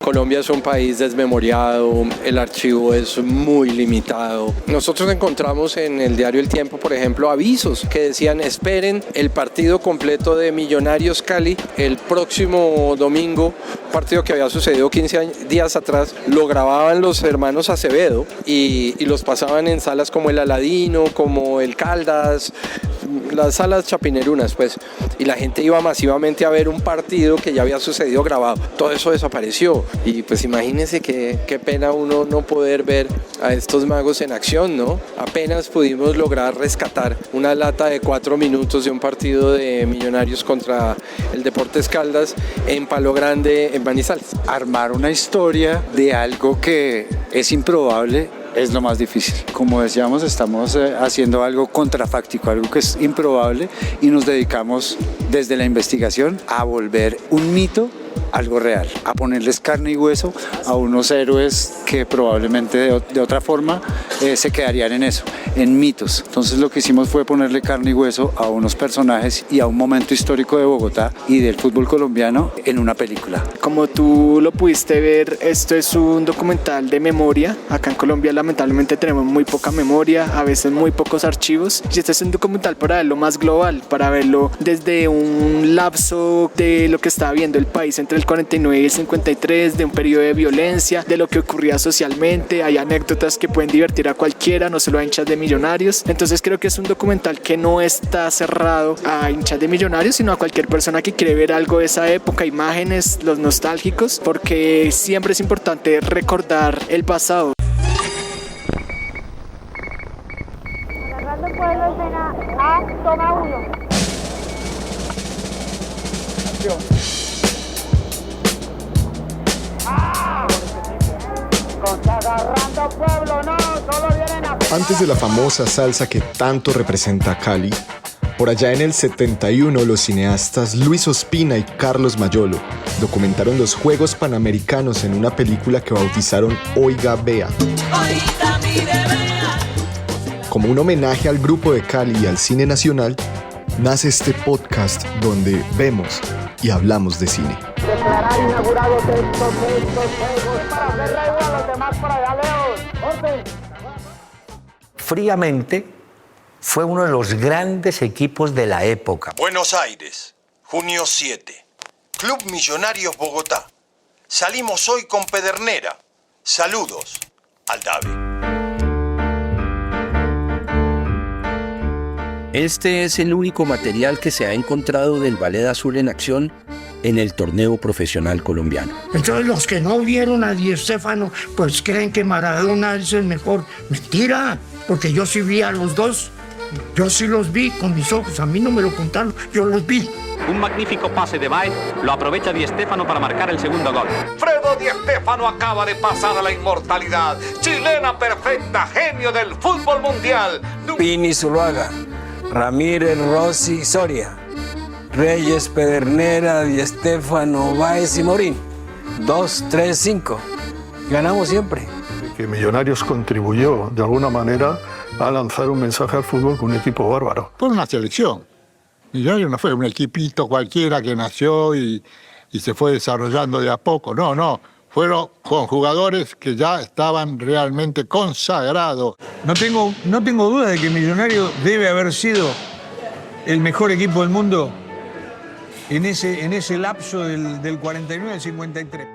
Colombia es un país desmemoriado, el archivo es muy limitado. Nosotros encontramos en el diario El Tiempo, por ejemplo, avisos que decían: esperen el partido completo de Millonarios Cali el próximo domingo, partido que había sucedido 15 días atrás. Lo grababan los hermanos Acevedo y los pasaban en salas como el Aladino, como el Caldas, las salas chapinerunas, pues, y la gente iba masivamente a ver un partido que ya había sucedido grabado. Todo eso desapareció y pues imagínense qué pena uno no poder ver a estos magos en acción, ¿no? Apenas pudimos lograr rescatar una lata de 4 minutos de un partido de Millonarios contra el Deportes Caldas en Palo Grande, en Manizales. Armar una historia de algo que es improbable es lo más difícil. Como decíamos, estamos haciendo algo contrafáctico, algo que es improbable, y nos dedicamos desde la investigación a volver un mito algo real, a ponerles carne y hueso a unos héroes que probablemente de otra forma se quedarían en eso, en mitos. Entonces lo que hicimos fue ponerle carne y hueso a unos personajes y a un momento histórico de Bogotá y del fútbol colombiano en una película. Como tú lo pudiste ver, esto es un documental de memoria. Acá en Colombia lamentablemente tenemos muy poca memoria, a veces muy pocos archivos, y este es un documental para verlo más global, para verlo desde un lapso de lo que estaba viendo el país entre el 49 y el 53, de un periodo de violencia, de lo que ocurría socialmente. Hay anécdotas que pueden divertir a cualquiera, no solo a hinchas de Millonarios. Entonces creo que es un documental que no está cerrado a hinchas de Millonarios, sino a cualquier persona que quiere ver algo de esa época, imágenes, los nostálgicos, porque siempre es importante recordar el pasado. Agarrando Pueblo, escena A, toma 1. Agarrando Pueblo, no, solo vienen a... Antes de la famosa salsa que tanto representa a Cali, por allá en el 71 los cineastas Luis Ospina y Carlos Mayolo documentaron los Juegos Panamericanos en una película que bautizaron Oiga Vea. Oiga, mire, vea. Como un homenaje al grupo de Cali y al cine nacional, nace este podcast donde vemos y hablamos de cine. Declarar inaugurados estos juegos para hacer reír a los demás por allá lejos. ¡Orden! Fríamente, fue uno de los grandes equipos de la época. Buenos Aires, junio 7. Club Millonarios Bogotá. Salimos hoy con Pedernera. Saludos, Aldave. Este es el único material que se ha encontrado del Ballet Azul en acción en el torneo profesional colombiano. Entonces los que no vieron a Di Stéfano, pues creen que Maradona es el mejor. Mentira, porque yo sí vi a los dos. Yo sí los vi con mis ojos, a mí no me lo contaron, yo los vi. Un magnífico pase de Baez, lo aprovecha Di Stéfano para marcar el segundo gol. Fredo Di Stéfano acaba de pasar a la inmortalidad. Chilena perfecta, genio del fútbol mundial. Pini Zuluaga, Ramírez, Rossi, Soria, Reyes, Pedernera, Di Stéfano, Baez y Morín. 2, 3, 5. Ganamos siempre. Que Millonarios contribuyó de alguna manera a lanzar un mensaje al fútbol con un equipo bárbaro. Fue una selección. Millonarios no fue un equipito cualquiera que nació y se fue desarrollando de a poco. No. Fueron con jugadores que ya estaban realmente consagrados. No tengo duda de que Millonarios debe haber sido el mejor equipo del mundo en ese lapso del 49 al 53.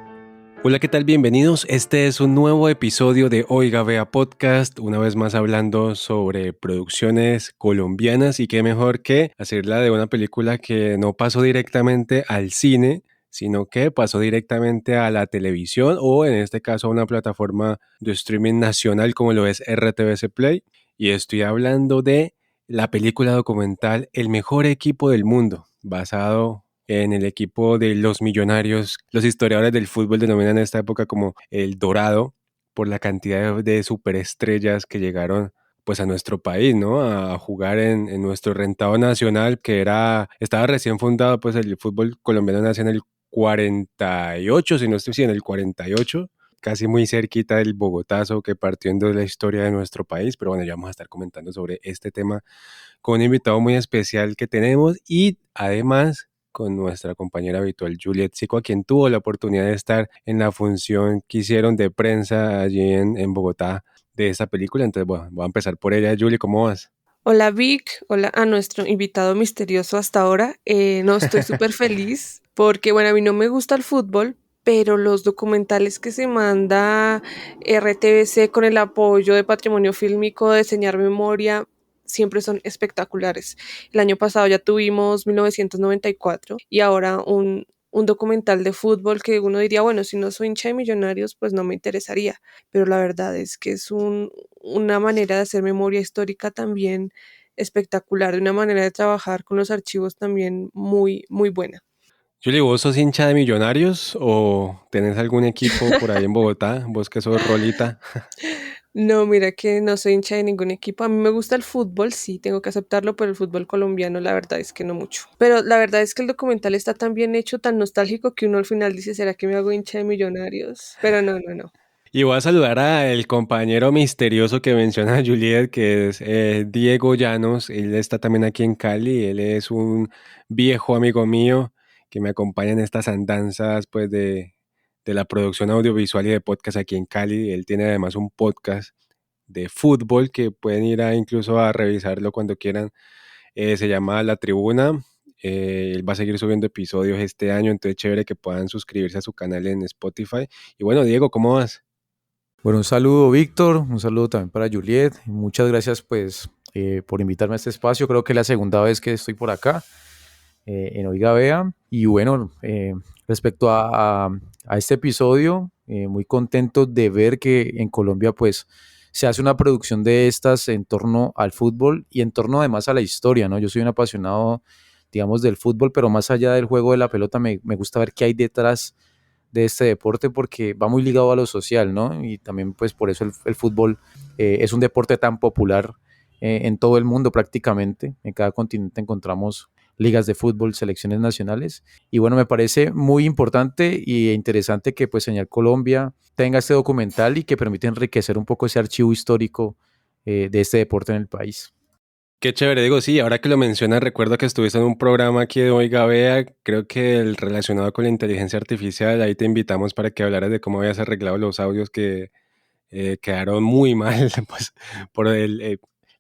Hola, ¿qué tal? Bienvenidos. Este es un nuevo episodio de Oiga Vea Podcast, una vez más hablando sobre producciones colombianas, y qué mejor que hacerla de una película que no pasó directamente al cine, sino que pasó directamente a la televisión o en este caso a una plataforma de streaming nacional como lo es RTVC Play, y estoy hablando de la película documental El Mejor Equipo del Mundo, basado en el equipo de los Millonarios. Los historiadores del fútbol denominan esta época como el Dorado por la cantidad de superestrellas que llegaron pues a nuestro país, ¿no? A jugar en nuestro rentado nacional, que estaba recién fundado, pues el fútbol colombiano nació en el 48, si no estoy en el 48, casi muy cerquita del Bogotazo que partiendo de la historia de nuestro país. Pero bueno, ya vamos a estar comentando sobre este tema con un invitado muy especial que tenemos, y además con nuestra compañera habitual Juliet Zico, a quien tuvo la oportunidad de estar en la función que hicieron de prensa allí en Bogotá de esta película. Entonces, bueno, voy a empezar por ella. Julie, ¿cómo vas? Hola Vic, hola a nuestro invitado misterioso hasta ahora. No, estoy súper feliz porque, bueno, a mí no me gusta el fútbol, pero los documentales que se manda RTBC con el apoyo de Patrimonio Fílmico de Señar Memoria siempre son espectaculares. El año pasado ya tuvimos 1994 y ahora un documental de fútbol que uno diría, bueno, si no soy hincha de Millonarios, pues no me interesaría, pero la verdad es que es una manera de hacer memoria histórica también espectacular, de una manera de trabajar con los archivos también muy, muy buena. Julie, ¿vos sos hincha de Millonarios o tenés algún equipo por ahí en Bogotá? Vos que sos rolita. No, mira que no soy hincha de ningún equipo. A mí me gusta el fútbol, sí, tengo que aceptarlo, pero el fútbol colombiano la verdad es que no mucho. Pero la verdad es que el documental está tan bien hecho, tan nostálgico, que uno al final dice, ¿será que me hago hincha de Millonarios? Pero no, no, no. Y voy a saludar al compañero misterioso que menciona Juliet, que es Diego Llanos. Él está también aquí en Cali. Él es un viejo amigo mío que me acompaña en estas andanzas pues, de la producción audiovisual y de podcast aquí en Cali. Él tiene además un podcast de fútbol que pueden ir incluso a revisarlo cuando quieran. Se llama La Tribuna. Él va a seguir subiendo episodios este año, entonces chévere que puedan suscribirse a su canal en Spotify. Y bueno, Diego, ¿cómo vas? Bueno, un saludo Víctor, un saludo también para Juliet. Muchas gracias pues por invitarme a este espacio. Creo que es la segunda vez que estoy por acá en Oiga Vea. Y bueno, respecto a este episodio, muy contento de ver que en Colombia pues se hace una producción de estas en torno al fútbol y en torno además a la historia, ¿no? Yo soy un apasionado, digamos, del fútbol, pero más allá del juego de la pelota me gusta ver qué hay detrás de este deporte porque va muy ligado a lo social, ¿no? Y también pues por eso el fútbol es un deporte tan popular en todo el mundo prácticamente. En cada continente encontramos ligas de fútbol, selecciones nacionales. Y bueno, me parece muy importante e interesante que pues Señal Colombia tenga este documental y que permite enriquecer un poco ese archivo histórico de este deporte en el país. Qué chévere, digo, sí, ahora que lo mencionas, recuerdo que estuviste en un programa aquí de Oiga Vea, creo que el relacionado con la inteligencia artificial, ahí te invitamos para que hablaras de cómo habías arreglado los audios que quedaron muy mal, pues por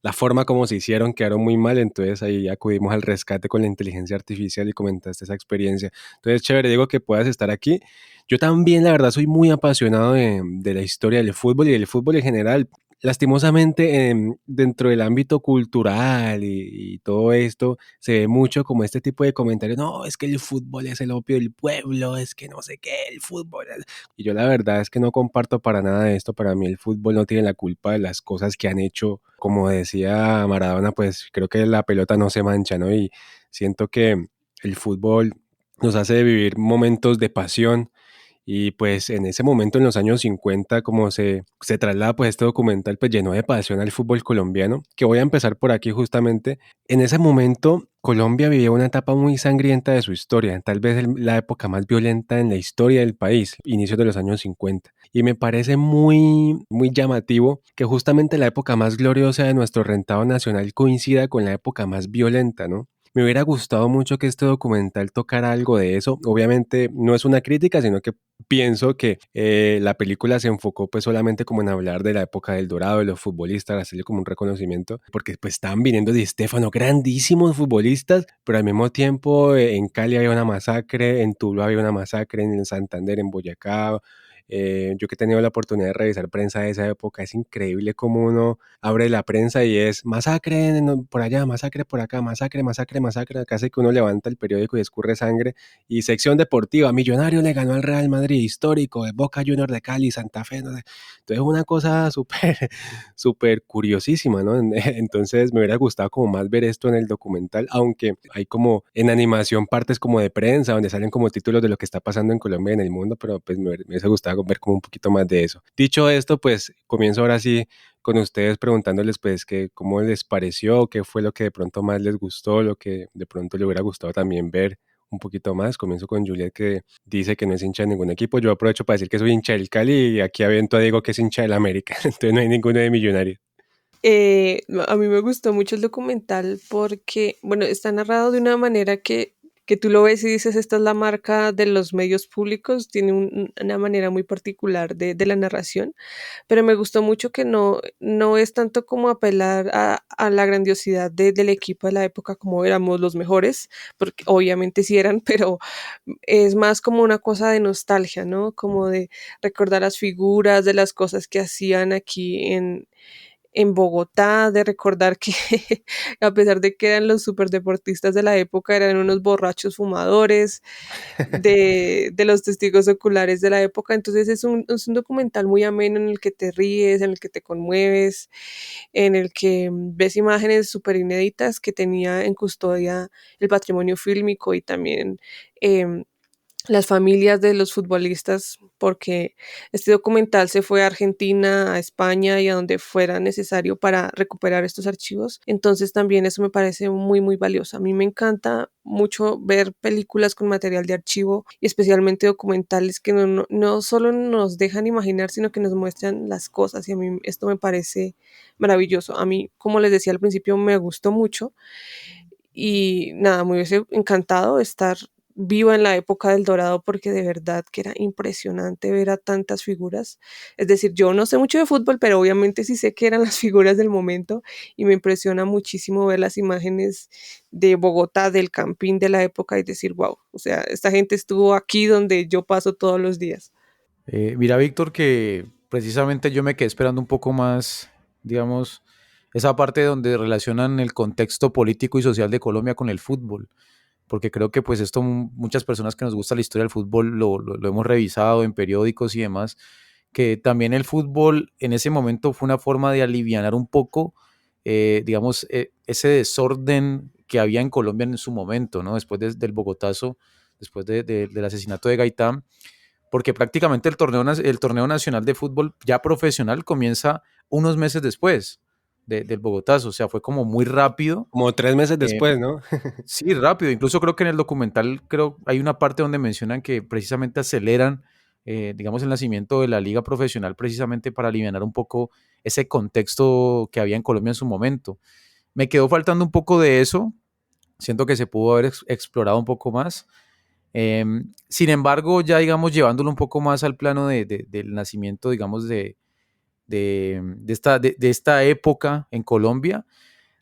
la forma como se hicieron quedaron muy mal, entonces ahí acudimos al rescate con la inteligencia artificial y comentaste esa experiencia. Entonces, chévere, digo, que puedas estar aquí. Yo también, la verdad, soy muy apasionado de la historia del fútbol y del fútbol en general. Lastimosamente, dentro del ámbito cultural y todo esto, se ve mucho como este tipo de comentarios, no, es que el fútbol es el opio del pueblo, es que no sé qué, el fútbol es... Y yo la verdad es que no comparto para nada de esto, para mí el fútbol no tiene la culpa de las cosas que han hecho, como decía Maradona, pues creo que la pelota no se mancha, ¿no? Y siento que el fútbol nos hace vivir momentos de pasión. Y pues en ese momento, en los años 50, como se traslada pues este documental, pues llenó de pasión al fútbol colombiano, que voy a empezar por aquí justamente. En ese momento, Colombia vivía una etapa muy sangrienta de su historia, tal vez la época más violenta en la historia del país, inicios de los años 50. Y me parece muy, muy llamativo que justamente la época más gloriosa de nuestro rentado nacional coincida con la época más violenta, ¿no? Me hubiera gustado mucho que este documental tocara algo de eso. Obviamente no es una crítica, sino que pienso que la película se enfocó pues solamente como en hablar de la época del Dorado, de los futbolistas, hacerle como un reconocimiento, porque pues estaban viniendo Di Stéfano, grandísimos futbolistas, pero al mismo tiempo en Cali había una masacre, en Tuluá había una masacre, en Santander, en Boyacá. Yo que he tenido la oportunidad de revisar prensa de esa época, es increíble cómo uno abre la prensa y es masacre por allá, masacre por acá, masacre, masacre, masacre, casi que uno levanta el periódico y escurre sangre. Y sección deportiva, Millonario le ganó al Real Madrid, histórico, de Boca Juniors de Cali, Santa Fe, no sé. Entonces una cosa súper curiosísima, ¿no? Entonces me hubiera gustado como más ver esto en el documental, aunque hay como en animación partes como de prensa, donde salen como títulos de lo que está pasando en Colombia y en el mundo, pero pues me hubiese gustado ver como un poquito más de eso. Dicho esto, pues comienzo ahora sí con ustedes preguntándoles pues que cómo les pareció, qué fue lo que de pronto más les gustó, lo que de pronto le hubiera gustado también ver un poquito más. Comienzo con Juliet, que dice que no es hincha de ningún equipo. Yo aprovecho para decir que soy hincha del Cali y aquí aviento a Diego que es hincha del América, entonces no hay ninguno de Millonarios. A mí me gustó mucho el documental porque, bueno, está narrado de una manera que que tú lo ves y dices, esta es la marca de los medios públicos, tiene una manera muy particular de la narración, pero me gustó mucho que no es tanto como apelar a la grandiosidad del equipo de la época como éramos los mejores, porque obviamente sí eran, pero es más como una cosa de nostalgia, ¿no? Como de recordar las figuras, de las cosas que hacían aquí en Bogotá, de recordar que a pesar de que eran los superdeportistas de la época, eran unos borrachos fumadores, de los testigos oculares de la época. Entonces es un documental muy ameno en el que te ríes, en el que te conmueves, en el que ves imágenes súper inéditas que tenía en custodia el patrimonio fílmico y también las familias de los futbolistas, porque este documental se fue a Argentina, a España y a donde fuera necesario para recuperar estos archivos. Entonces también eso me parece muy, muy valioso. A mí me encanta mucho ver películas con material de archivo y especialmente documentales que no solo nos dejan imaginar, sino que nos muestran las cosas, y a mí esto me parece maravilloso. A mí, como les decía al principio, me gustó mucho y nada, me hubiese encantado estar viva en la época del Dorado, porque de verdad que era impresionante ver a tantas figuras. Es decir, yo no sé mucho de fútbol, pero obviamente sí sé que eran las figuras del momento, y me impresiona muchísimo ver las imágenes de Bogotá, del Campín de la época, y decir, wow, o sea, esta gente estuvo aquí donde yo paso todos los días. Mira, Víctor, que precisamente yo me quedé esperando un poco más, digamos, esa parte donde relacionan el contexto político y social de Colombia con el fútbol, porque creo que pues esto muchas personas que nos gusta la historia del fútbol lo hemos revisado en periódicos y demás, que también el fútbol en ese momento fue una forma de alivianar un poco, digamos, ese desorden que había en Colombia en su momento, ¿no? Después del Bogotazo, después del asesinato de Gaitán, porque prácticamente el torneo nacional de fútbol ya profesional comienza unos meses después del Bogotazo, o sea, fue como muy rápido. Como 3 meses después, ¿no? Sí, rápido. Incluso creo que en el documental hay una parte donde mencionan que precisamente aceleran, digamos, el nacimiento de la liga profesional precisamente para aliviar un poco ese contexto que había en Colombia en su momento. Me quedó faltando un poco de eso. Siento que se pudo haber explorado un poco más. Sin embargo, ya, digamos, llevándolo un poco más al plano del nacimiento, digamos, de esta época en Colombia,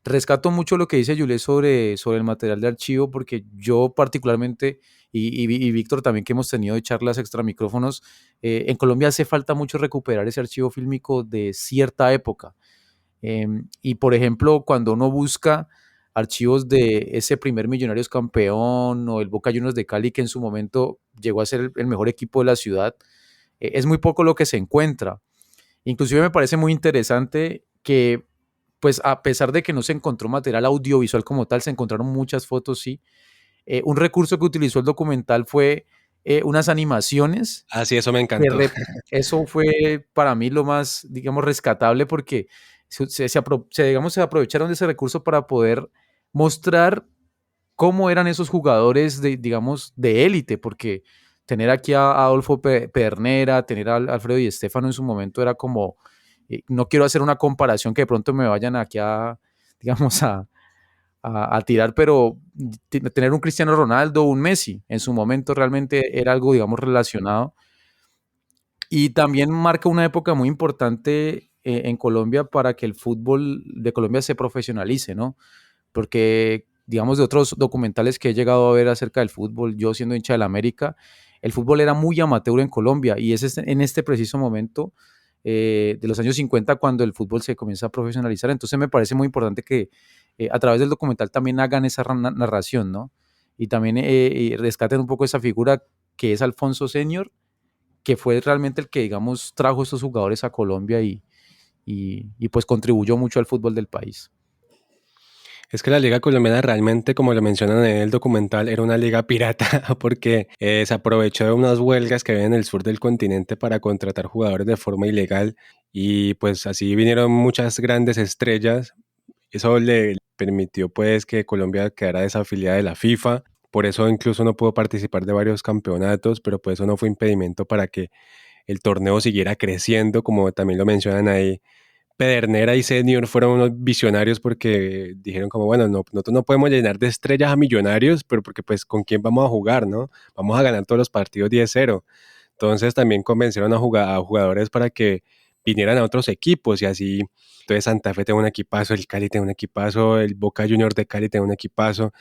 rescato mucho lo que dice Juliet sobre el material de archivo, porque yo particularmente, y Víctor también, que hemos tenido charlas extra micrófonos, en Colombia hace falta mucho recuperar ese archivo fílmico de cierta época. Y por ejemplo, cuando uno busca archivos de ese primer Millonarios campeón o el Boca Juniors de Cali, que en su momento llegó a ser el mejor equipo de la ciudad, es muy poco lo que se encuentra. Inclusive me parece muy interesante que, pues, a pesar de que no se encontró material audiovisual como tal, se encontraron muchas fotos, sí. Un recurso que utilizó el documental fue unas animaciones. Ah, sí, eso me encantó. Eso fue para mí lo más, digamos, rescatable, porque se aprovecharon de ese recurso para poder mostrar cómo eran esos jugadores, digamos, de élite, porque tener aquí a Adolfo Pedernera, tener a Alfredo Di Stéfano en su momento era como, no quiero hacer una comparación que de pronto me vayan aquí digamos, a tirar, pero tener un Cristiano Ronaldo, un Messi, en su momento realmente era algo, digamos, relacionado. Y también marca una época muy importante en Colombia para que el fútbol de Colombia se profesionalice, ¿no? Porque, digamos, de otros documentales que he llegado a ver acerca del fútbol, yo siendo hincha del América, el fútbol era muy amateur en Colombia, y es en este preciso momento de los años 50 cuando el fútbol se comienza a profesionalizar. Entonces me parece muy importante que a través del documental también hagan esa narración, ¿no? Y también rescaten un poco esa figura que es Alfonso Senior, que fue realmente el que, digamos, trajo estos jugadores a Colombia y pues contribuyó mucho al fútbol del país. Es que la liga colombiana realmente, como lo mencionan en el documental, era una liga pirata, porque se aprovechó de unas huelgas que había en el sur del continente para contratar jugadores de forma ilegal, y pues así vinieron muchas grandes estrellas. Eso le permitió pues que Colombia quedara desafiliada de la FIFA. Por eso incluso no pudo participar de varios campeonatos, pero pues eso no fue impedimento para que el torneo siguiera creciendo, como también lo mencionan ahí, Pedernera y Senior fueron unos visionarios porque dijeron como, bueno, nosotros no podemos llenar de estrellas a Millonarios, pero porque pues con quién vamos a jugar, ¿no? Vamos a ganar todos los partidos 10-0. Entonces también convencieron a jugadores para que vinieran a otros equipos y así. Entonces Santa Fe tiene un equipazo, el Cali tiene un equipazo, el Boca Juniors de Cali tiene un equipazo.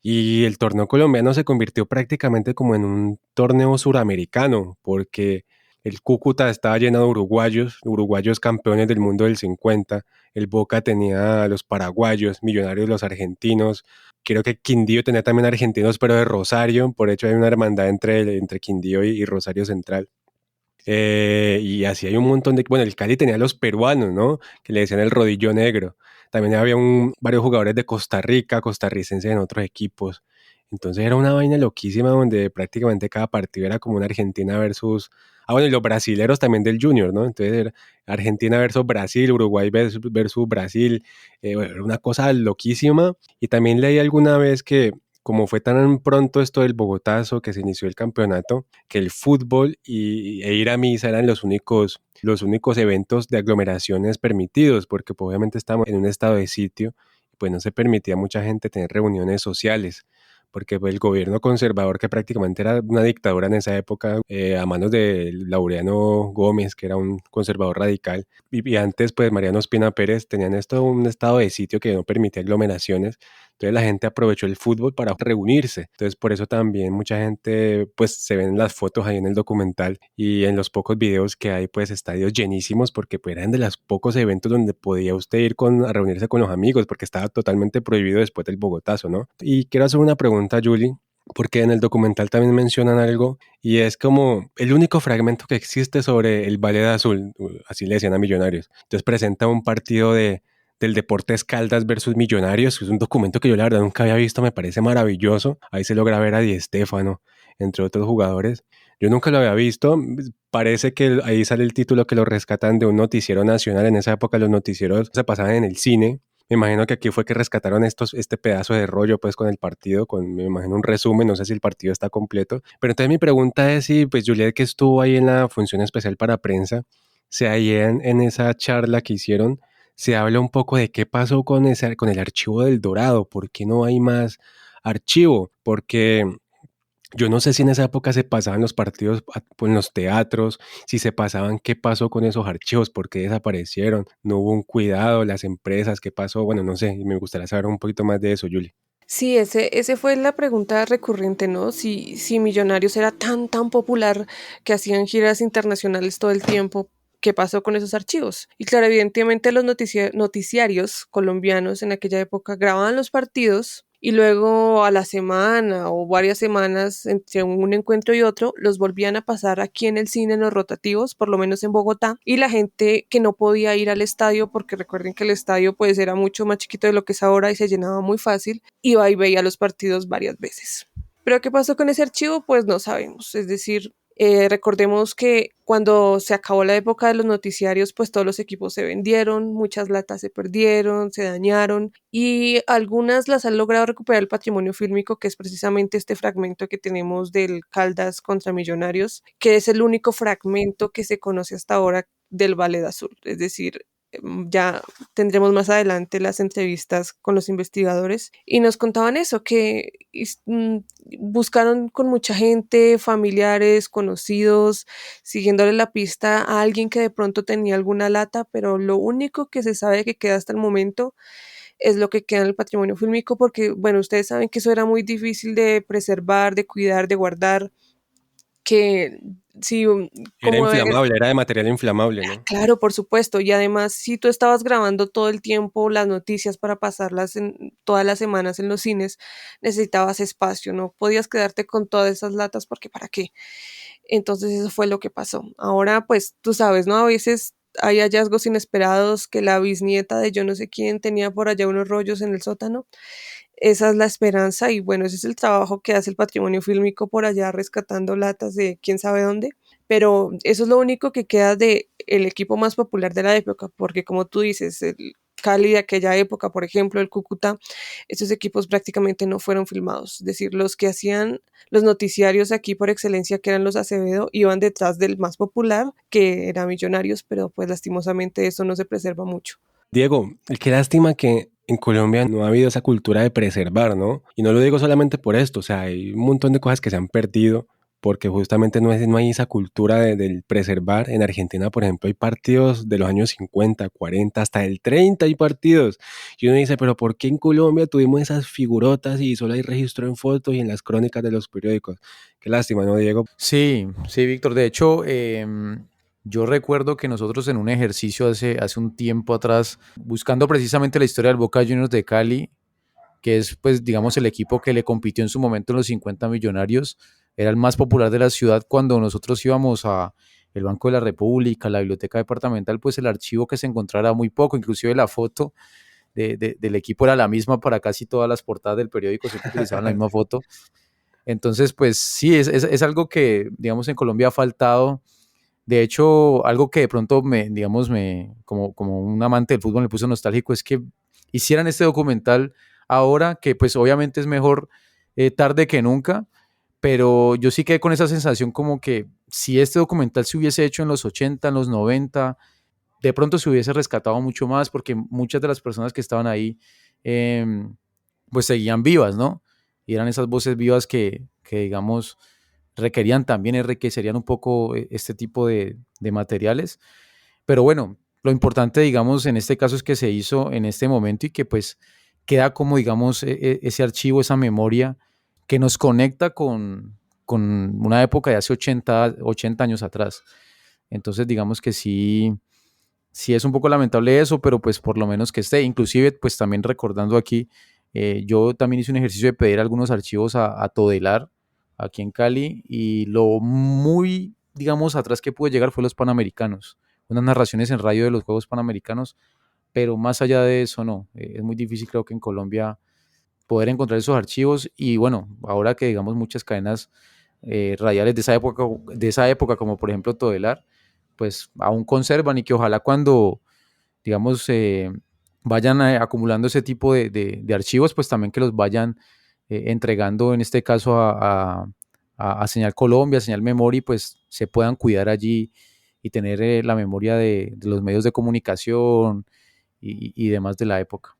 Y el torneo colombiano se convirtió prácticamente como en un torneo suramericano, porque el Cúcuta estaba lleno de uruguayos campeones del mundo del 50, el Boca tenía a los paraguayos, Millonarios los argentinos, creo que Quindío tenía también argentinos, pero de Rosario, por hecho hay una hermandad entre Quindío y Rosario Central. Y así hay un montón de... Bueno, el Cali tenía a los peruanos, ¿no? Que le decían el rodillo negro. También había varios jugadores de Costa Rica, costarricenses en otros equipos. Entonces era una vaina loquísima donde prácticamente cada partido era como una Argentina versus... Ah, bueno, y los brasileros también del Junior, ¿no? Entonces era Argentina versus Brasil, Uruguay versus Brasil. Bueno, era una cosa loquísima. Y también leí alguna vez que como fue tan pronto esto del Bogotazo que se inició el campeonato, que el fútbol e ir a misa eran los únicos eventos de aglomeraciones permitidos, porque pues, obviamente estamos en un estado de sitio y pues no se permitía a mucha gente tener reuniones sociales, porque pues, el gobierno conservador, que prácticamente era una dictadura en esa época, a manos de Laureano Gómez, que era un conservador radical, y antes pues Mariano Ospina Pérez, tenían un estado de sitio que no permitía aglomeraciones. Entonces la gente aprovechó el fútbol para reunirse. Entonces por eso también mucha gente, pues se ven las fotos ahí en el documental y en los pocos videos que hay, pues estadios llenísimos, porque pues, eran de los pocos eventos donde podía usted ir a reunirse con los amigos, porque estaba totalmente prohibido después del Bogotazo, ¿no? Y quiero hacer una pregunta, Julie, porque en el documental también mencionan algo y es como el único fragmento que existe sobre el Ballet Azul, así le decían a Millonarios. Entonces presenta un partido del Deportes Caldas versus Millonarios, que es un documento que yo la verdad nunca había visto, me parece maravilloso. Ahí se logra ver a Di Stéfano, entre otros jugadores. Yo nunca lo había visto, parece que ahí sale el título que lo rescatan de un noticiero nacional. En esa época los noticieros se pasaban en el cine. Me imagino que aquí fue que rescataron este pedazo de rollo pues con el partido, me imagino un resumen, no sé si el partido está completo. Pero entonces mi pregunta es si pues Juliet, que estuvo ahí en la función especial para prensa, se hallan en esa charla que hicieron, se habla un poco de qué pasó con el archivo del Dorado, por qué no hay más archivo, porque yo no sé si en esa época se pasaban los partidos en los teatros, si se pasaban, qué pasó con esos archivos, por qué desaparecieron, no hubo un cuidado, las empresas, qué pasó, bueno, no sé, me gustaría saber un poquito más de eso, Julie. Sí, ese fue la pregunta recurrente, ¿no? Si Millonarios era tan popular que hacían giras internacionales todo el tiempo, ¿qué pasó con esos archivos? Y claro, evidentemente los noticiarios colombianos en aquella época grababan los partidos y luego a la semana o varias semanas entre un encuentro y otro los volvían a pasar aquí en el cine en los rotativos, por lo menos en Bogotá, y la gente que no podía ir al estadio, porque recuerden que el estadio pues era mucho más chiquito de lo que es ahora y se llenaba muy fácil, iba y veía los partidos varias veces. ¿Pero qué pasó con ese archivo? Pues no sabemos, es decir, recordemos que cuando se acabó la época de los noticiarios, pues todos los equipos se vendieron, muchas latas se perdieron, se dañaron y algunas las han logrado recuperar el patrimonio fílmico, que es precisamente este fragmento que tenemos del Caldas contra Millonarios, que es el único fragmento que se conoce hasta ahora del Ballet Azul, es decir, ya tendremos más adelante las entrevistas con los investigadores y nos contaban eso, que buscaron con mucha gente, familiares, conocidos, siguiéndole la pista a alguien que de pronto tenía alguna lata, pero lo único que se sabe que queda hasta el momento es lo que queda en el patrimonio fílmico, porque bueno, ustedes saben que eso era muy difícil de preservar, de cuidar, de guardar, que sí, era inflamable, era de material inflamable, ¿no? Claro, por supuesto, y además si tú estabas grabando todo el tiempo las noticias para pasarlas todas las semanas en los cines, necesitabas espacio, no podías quedarte con todas esas latas porque ¿para qué? Entonces eso fue lo que pasó. Ahora pues tú sabes, ¿no? A veces hay hallazgos inesperados, que la bisnieta de yo no sé quién tenía por allá unos rollos en el sótano. Esa es la esperanza y bueno, ese es el trabajo que hace el patrimonio fílmico por allá rescatando latas de quién sabe dónde, pero eso es lo único que queda de el equipo más popular de la época, porque como tú dices, Cali de aquella época, por ejemplo, el Cúcuta, estos equipos prácticamente no fueron filmados. Es decir, los que hacían los noticiarios aquí por excelencia, que eran los Acevedo, iban detrás del más popular, que era Millonarios, pero pues lastimosamente eso no se preserva mucho. Diego, qué lástima que en Colombia no ha habido esa cultura de preservar, ¿no? Y no lo digo solamente por esto, o sea, hay un montón de cosas que se han perdido porque justamente no hay esa cultura del preservar. En Argentina, por ejemplo, hay partidos de los años 50, 40, hasta el 30 hay partidos. Y uno dice, pero ¿por qué en Colombia tuvimos esas figurotas y solo hay registro en fotos y en las crónicas de los periódicos? Qué lástima, ¿no, Diego? Sí, Víctor. De hecho, yo recuerdo que nosotros en un ejercicio hace un tiempo atrás, buscando precisamente la historia del Boca Juniors de Cali, que es, pues, digamos, el equipo que le compitió en su momento en los 50 Millonarios, era el más popular de la ciudad. Cuando nosotros íbamos a el Banco de la República, la Biblioteca Departamental, pues el archivo que se encontrara era muy poco, inclusive la foto del equipo era la misma para casi todas las portadas del periódico, siempre utilizaban la misma foto. Entonces, pues sí, es algo que, digamos, en Colombia ha faltado. De hecho, algo que de pronto como un amante del fútbol me puso nostálgico es que hicieran este documental ahora, que pues obviamente es mejor tarde que nunca, pero yo sí quedé con esa sensación como que si este documental se hubiese hecho en los 80, en los 90, de pronto se hubiese rescatado mucho más, porque muchas de las personas que estaban ahí pues seguían vivas, ¿no? Y eran esas voces vivas que digamos, requerían también, enriquecerían un poco este tipo de materiales. Pero bueno, lo importante, digamos, en este caso es que se hizo en este momento y que pues queda como, digamos, ese archivo, esa memoria que nos conecta con una época de hace 80 años atrás. Entonces, digamos que sí es un poco lamentable eso, pero pues por lo menos que esté. Inclusive, pues también recordando aquí, yo también hice un ejercicio de pedir algunos archivos a Todelar, aquí en Cali, y lo muy, digamos, atrás que pude llegar fue los Panamericanos, unas narraciones en radio de los Juegos Panamericanos, pero más allá de eso no, es muy difícil, creo que en Colombia poder encontrar esos archivos. Y bueno, ahora que digamos muchas cadenas radiales de esa época, como por ejemplo Todelar, pues aún conservan, y que ojalá cuando, digamos, vayan acumulando ese tipo de archivos, pues también que los vayan entregando, en este caso a Señal Colombia, a Señal Memoria, pues se puedan cuidar allí y tener la memoria de los medios de comunicación y demás de la época.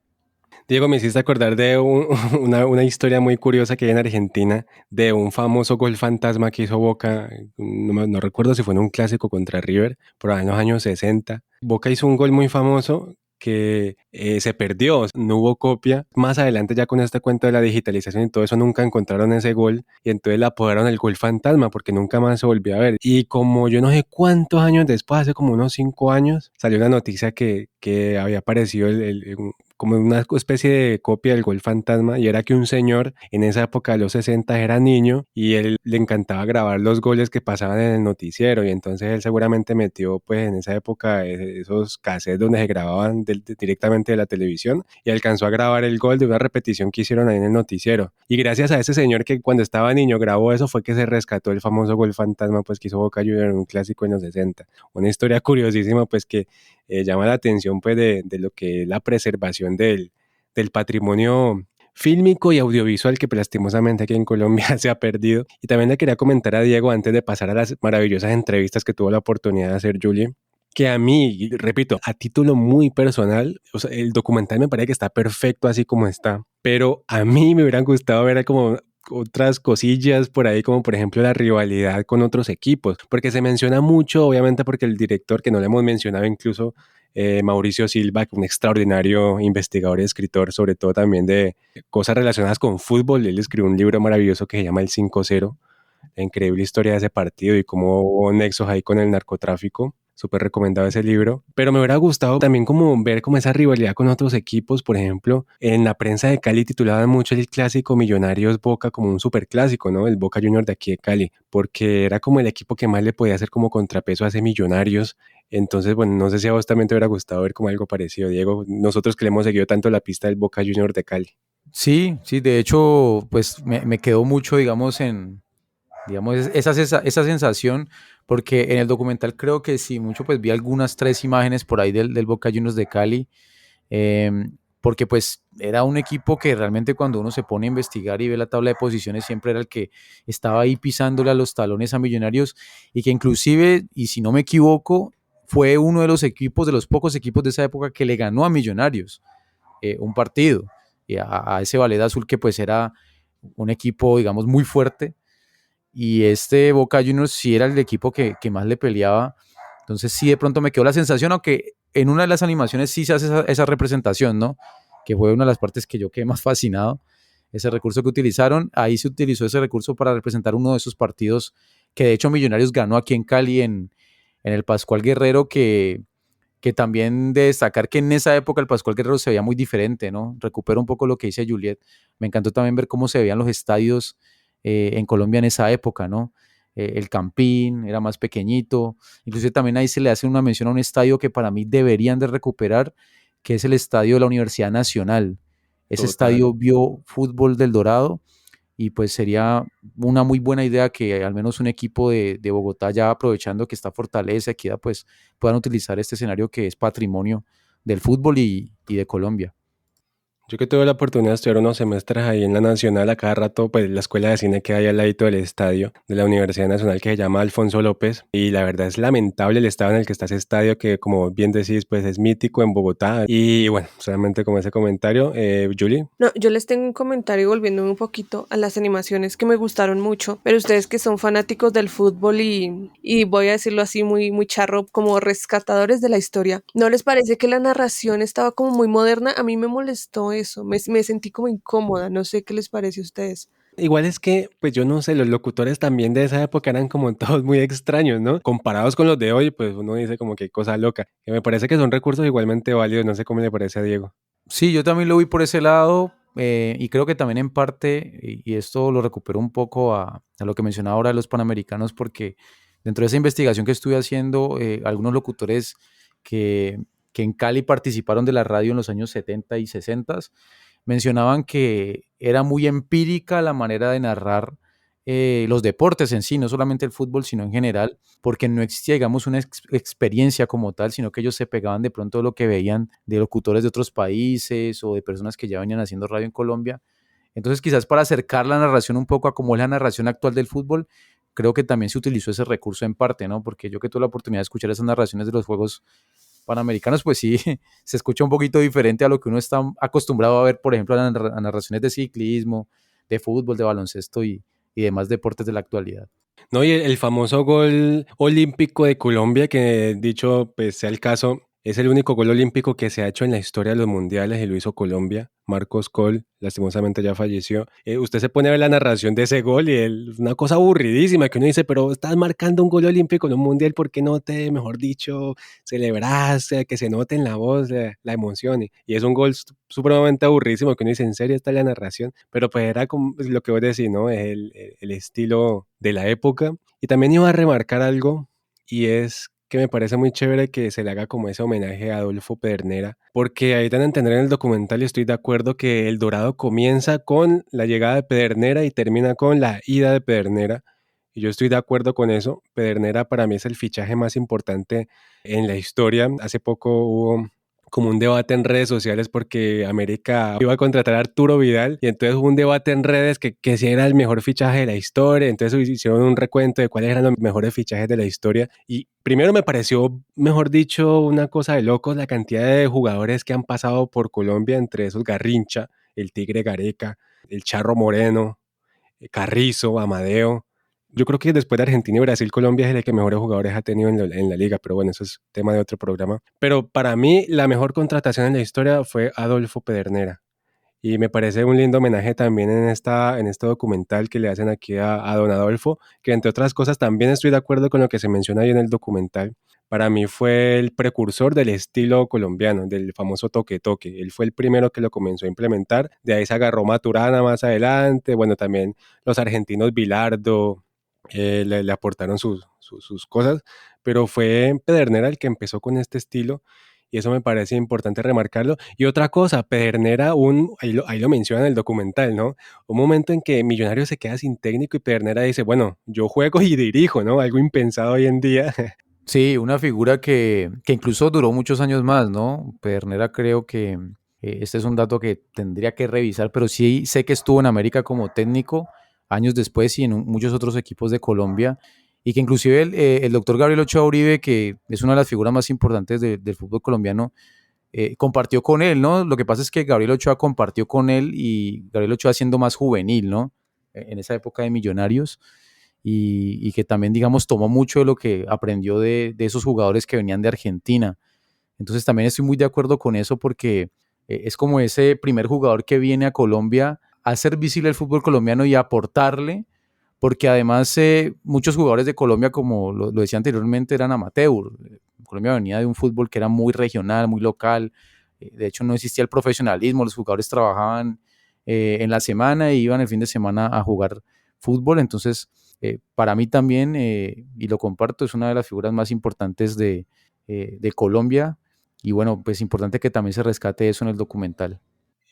Diego, me hiciste acordar de una historia muy curiosa que hay en Argentina, de un famoso gol fantasma que hizo Boca. No recuerdo si fue en un clásico contra River, pero en los años 60. Boca hizo un gol muy famoso que se perdió, no hubo copia. Más adelante, ya con este cuento de la digitalización y todo eso, nunca encontraron ese gol, y entonces le apodaron el gol fantasma porque nunca más se volvió a ver. Y como yo no sé cuántos años después, hace como unos 5 años, salió una noticia que había aparecido como una especie de copia del gol fantasma, y era que un señor en esa época de los 60 era niño y él le encantaba grabar los goles que pasaban en el noticiero, y entonces él seguramente metió pues en esa época esos cassettes donde se grababan directamente de la televisión, y alcanzó a grabar el gol de una repetición que hicieron ahí en el noticiero. Y gracias a ese señor que cuando estaba niño grabó eso fue que se rescató el famoso gol fantasma pues que hizo Boca Juniors en un clásico en los 60. Una historia curiosísima pues que llama la atención pues de lo que es la preservación del patrimonio fílmico y audiovisual que lastimosamente aquí en Colombia se ha perdido. Y también le quería comentar a Diego, antes de pasar a las maravillosas entrevistas que tuvo la oportunidad de hacer Julie, que a mí, repito, a título muy personal, o sea, el documental me parece que está perfecto así como está, pero a mí me hubiera gustado ver como otras cosillas por ahí, como por ejemplo la rivalidad con otros equipos, porque se menciona mucho, obviamente, porque el director, que no le hemos mencionado incluso, Mauricio Silva, un extraordinario investigador y escritor, sobre todo también de cosas relacionadas con fútbol. Él escribió un libro maravilloso que se llama El 5-0, la increíble historia de ese partido y cómo hubo nexos ahí con el narcotráfico. Súper recomendado ese libro, pero me hubiera gustado también como ver como esa rivalidad con otros equipos. Por ejemplo, en la prensa de Cali titulaban mucho el clásico Millonarios Boca como un superclásico, ¿no? El Boca Juniors de aquí de Cali, porque era como el equipo que más le podía hacer como contrapeso a ese Millonarios. Entonces, bueno, no sé si a vos también te hubiera gustado ver como algo parecido, Diego, nosotros que le hemos seguido tanto la pista del Boca Juniors de Cali. Sí, de hecho, pues me quedó mucho, digamos, esa sensación, porque en el documental creo que sí, mucho pues vi algunas 3 imágenes por ahí del Boca Juniors de Cali, porque pues era un equipo que realmente cuando uno se pone a investigar y ve la tabla de posiciones siempre era el que estaba ahí pisándole a los talones a Millonarios, y que inclusive, y si no me equivoco, fue uno de los equipos, de los pocos equipos de esa época que le ganó a Millonarios un partido, y a ese Valeda Azul, que pues era un equipo, digamos, muy fuerte, y este Boca Juniors sí era el equipo que más le peleaba. Entonces sí, de pronto me quedó la sensación, aunque en una de las animaciones sí se hace esa representación, ¿no? Que fue una de las partes que yo quedé más fascinado, ese recurso que utilizaron. Ahí se utilizó ese recurso para representar uno de esos partidos que de hecho Millonarios ganó aquí en Cali, en el Pascual Guerrero, que también de destacar que en esa época el Pascual Guerrero se veía muy diferente, ¿no? Recupero un poco lo que dice Juliet. Me encantó también ver cómo se veían los estadios en Colombia en esa época, ¿no? El Campín era más pequeñito, inclusive también ahí se le hace una mención a un estadio que para mí deberían de recuperar, que es el estadio de la Universidad Nacional. Ese estadio vio fútbol del Dorado, y pues sería una muy buena idea que al menos un equipo de Bogotá, ya aprovechando que está Fortaleza, Equidad, pues puedan utilizar este escenario que es patrimonio del fútbol y de Colombia. Yo que tuve la oportunidad de estudiar unos semestres ahí en la Nacional, a cada rato, pues la escuela de cine que hay al ladito del estadio de la Universidad Nacional, que se llama Alfonso López, y la verdad es lamentable el estado en el que está ese estadio, que como bien decís, pues es mítico en Bogotá. Y bueno, solamente como ese comentario. Julie. No, yo les tengo un comentario volviéndome un poquito a las animaciones que me gustaron mucho, pero ustedes que son fanáticos del fútbol y voy a decirlo así muy, muy charro, como rescatadores de la historia, ¿no les parece que la narración estaba como muy moderna? A mí me molestó eso, me sentí como incómoda, no sé qué les parece a ustedes. Igual es que, pues yo no sé, los locutores también de esa época eran como todos muy extraños, ¿no? Comparados con los de hoy, pues uno dice como que cosa loca. Que me parece que son recursos igualmente válidos, no sé cómo le parece a Diego. Sí, yo también lo vi por ese lado, y creo que también en parte, y esto lo recupero un poco a lo que mencionaba ahora de los Panamericanos, porque dentro de esa investigación que estuve haciendo, algunos locutores que en Cali participaron de la radio en los años 70 y 60 mencionaban que era muy empírica la manera de narrar los deportes en sí, no solamente el fútbol, sino en general, porque no existía, digamos, una experiencia como tal, sino que ellos se pegaban de pronto de lo que veían de locutores de otros países o de personas que ya venían haciendo radio en Colombia. Entonces, quizás para acercar la narración un poco a cómo es la narración actual del fútbol, creo que también se utilizó ese recurso en parte, ¿no? Porque yo que tuve la oportunidad de escuchar esas narraciones de los Juegos Panamericanos, pues sí, se escucha un poquito diferente a lo que uno está acostumbrado a ver, por ejemplo, a narraciones de ciclismo, de fútbol, de baloncesto y demás deportes de la actualidad. No, y el famoso gol olímpico de Colombia, que dicho pues sea el caso, es el único gol olímpico que se ha hecho en la historia de los mundiales y lo hizo Colombia. Marcos Col, lastimosamente ya falleció. Usted se pone a ver la narración de ese gol y es una cosa aburridísima que uno dice, pero estás marcando un gol olímpico en un mundial, ¿por qué no te, mejor dicho, celebras, que se note en la voz la emoción? Y es un gol supremamente aburridísimo que uno dice, ¿en serio está la narración? Pero pues era como lo que vos decís, ¿no? El estilo de la época. Y también iba a remarcar algo, y es que me parece muy chévere que se le haga como ese homenaje a Adolfo Pedernera, porque ahí dan a entender en el documental, y estoy de acuerdo, que El Dorado comienza con la llegada de Pedernera y termina con la ida de Pedernera, y yo estoy de acuerdo con eso. Pedernera para mí es el fichaje más importante en la historia. Hace poco hubo como un debate en redes sociales porque América iba a contratar a Arturo Vidal, y entonces hubo un debate en redes que si era el mejor fichaje de la historia. Entonces hicieron un recuento de cuáles eran los mejores fichajes de la historia, y primero me pareció, mejor dicho, una cosa de locos la cantidad de jugadores que han pasado por Colombia, entre esos Garrincha, el Tigre Gareca, el Charro Moreno, Carrizo, Amadeo. Yo creo que después de Argentina y Brasil, Colombia es el que mejores jugadores ha tenido en la liga, pero bueno, eso es tema de otro programa. Pero para mí, la mejor contratación en la historia fue Adolfo Pedernera. Y me parece un lindo homenaje también en este documental que le hacen aquí a don Adolfo, que entre otras cosas también estoy de acuerdo con lo que se menciona ahí en el documental. Para mí fue el precursor del estilo colombiano, del famoso toque-toque. Él fue el primero que lo comenzó a implementar. De ahí se agarró Maturana más adelante. Bueno, también los argentinos Bilardo le aportaron sus cosas, pero fue Pedernera el que empezó con este estilo, y eso me parece importante remarcarlo. Y otra cosa, Pedernera, ahí lo menciona en el documental, ¿no? Un momento en que Millonarios se queda sin técnico y Pedernera dice, bueno, yo juego y dirijo, ¿no? Algo impensado hoy en día. Sí, una figura que incluso duró muchos años más, ¿no? Pedernera creo que este es un dato que tendría que revisar, pero sí sé que estuvo en América como técnico años después y en muchos otros equipos de Colombia, y que inclusive el doctor Gabriel Ochoa Uribe, que es una de las figuras más importantes del fútbol colombiano, compartió con él, ¿no? Lo que pasa es que Gabriel Ochoa compartió con él y Gabriel Ochoa siendo más juvenil, ¿no? En esa época de Millonarios, y que también, digamos, tomó mucho de lo que aprendió de esos jugadores que venían de Argentina. Entonces también estoy muy de acuerdo con eso porque es como ese primer jugador que viene a Colombia a hacer visible el fútbol colombiano y a aportarle, porque además muchos jugadores de Colombia, como lo decía anteriormente, eran amateur. Colombia venía de un fútbol que era muy regional, muy local. De hecho, no existía el profesionalismo, los jugadores trabajaban en la semana y iban el fin de semana a jugar fútbol. Entonces, para mí también, y lo comparto, es una de las figuras más importantes de Colombia. Y bueno, pues importante que también se rescate eso en el documental.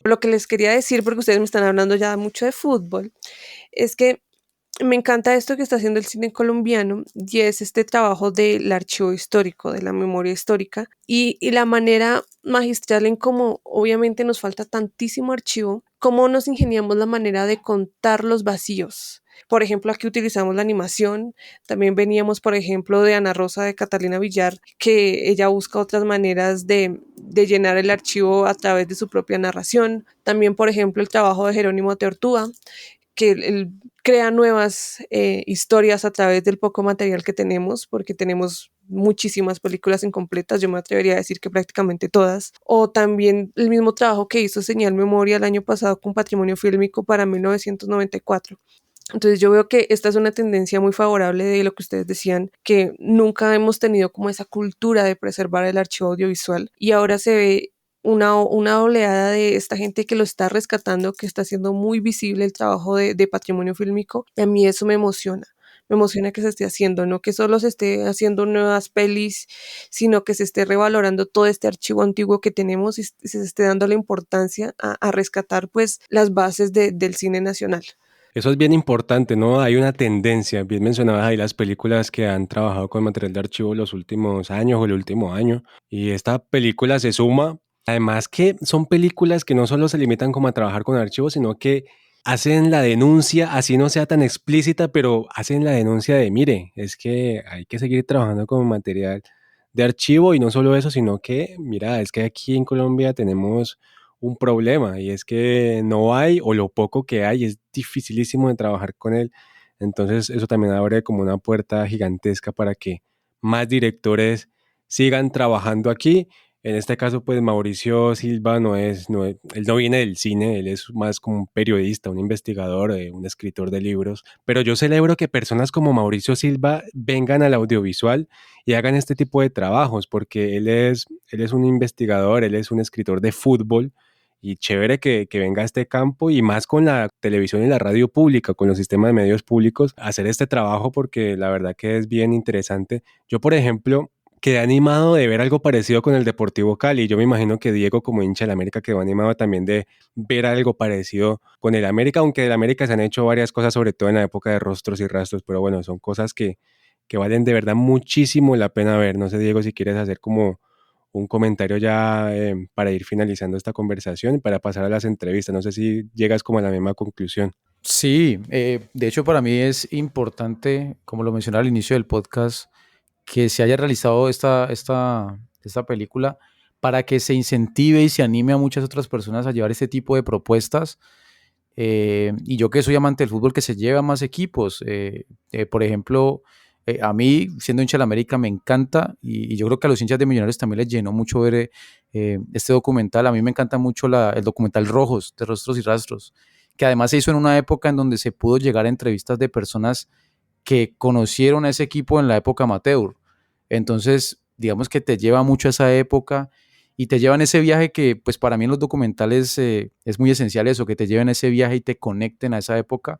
Lo que les quería decir, porque ustedes me están hablando ya mucho de fútbol, es que me encanta esto que está haciendo el cine colombiano y es este trabajo del archivo histórico, de la memoria histórica y la manera magistral en cómo obviamente nos falta tantísimo archivo, cómo nos ingeniamos la manera de contar los vacíos. Por ejemplo, aquí utilizamos la animación, también veníamos, por ejemplo, de Ana Rosa de Catalina Villar, que ella busca otras maneras de llenar el archivo a través de su propia narración. También, por ejemplo, el trabajo de Jerónimo Teortúa, que él crea nuevas historias a través del poco material que tenemos, porque tenemos muchísimas películas incompletas, yo me atrevería a decir que prácticamente todas, o también el mismo trabajo que hizo Señal Memoria el año pasado con Patrimonio Fílmico para 1994. Entonces yo veo que esta es una tendencia muy favorable de lo que ustedes decían, que nunca hemos tenido como esa cultura de preservar el archivo audiovisual y ahora se ve una oleada de esta gente que lo está rescatando, que está haciendo muy visible el trabajo de Patrimonio Fílmico, y a mí eso me emociona que se esté haciendo, no que solo se esté haciendo nuevas pelis, sino que se esté revalorando todo este archivo antiguo que tenemos y se esté dando la importancia a rescatar pues las bases del cine nacional. Eso es bien importante, ¿no? Hay una tendencia, bien mencionabas ahí las películas que han trabajado con material de archivo los últimos años o el último año, y esta película se suma. Además que son películas que no solo se limitan como a trabajar con archivos, sino que hacen la denuncia, así no sea tan explícita, pero hacen la denuncia de, mire, es que hay que seguir trabajando con material de archivo y no solo eso, sino que, mira, es que aquí en Colombia tenemos un problema y es que no hay, o lo poco que hay es dificilísimo de trabajar con él. Entonces eso también abre como una puerta gigantesca para que más directores sigan trabajando aquí. En este caso, pues Mauricio Silva él no viene del cine, él es más como un periodista, un investigador, un escritor de libros, pero yo celebro que personas como Mauricio Silva vengan al audiovisual y hagan este tipo de trabajos, porque él es un investigador, él es un escritor de fútbol, y chévere que venga a este campo y más con la televisión y la radio pública, con los sistemas de medios públicos, hacer este trabajo porque la verdad que es bien interesante. Yo, por ejemplo, quedé animado de ver algo parecido con el Deportivo Cali. Yo me imagino que Diego, como hincha del América, quedó animado también de ver algo parecido con el América, aunque del América se han hecho varias cosas, sobre todo en la época de Rostros y Rastros, pero bueno, son cosas que valen de verdad muchísimo la pena ver. No sé, Diego, si quieres hacer como un comentario ya para ir finalizando esta conversación y para pasar a las entrevistas. No sé si llegas como a la misma conclusión. Sí, de hecho para mí es importante, como lo mencionaba al inicio del podcast, que se haya realizado esta película para que se incentive y se anime a muchas otras personas a llevar este tipo de propuestas. Y yo que soy amante del fútbol, que se lleve a más equipos. Por ejemplo, a mí, siendo hincha de la América, me encanta, y yo creo que a los hinchas de Millonarios también les llenó mucho ver este documental. A mí me encanta mucho el documental Rojos, de Rostros y Rastros, que además se hizo en una época en donde se pudo llegar a entrevistas de personas que conocieron a ese equipo en la época amateur. Entonces, digamos que te lleva mucho a esa época y te llevan ese viaje que, pues para mí en los documentales es muy esencial eso, que te lleven a ese viaje y te conecten a esa época.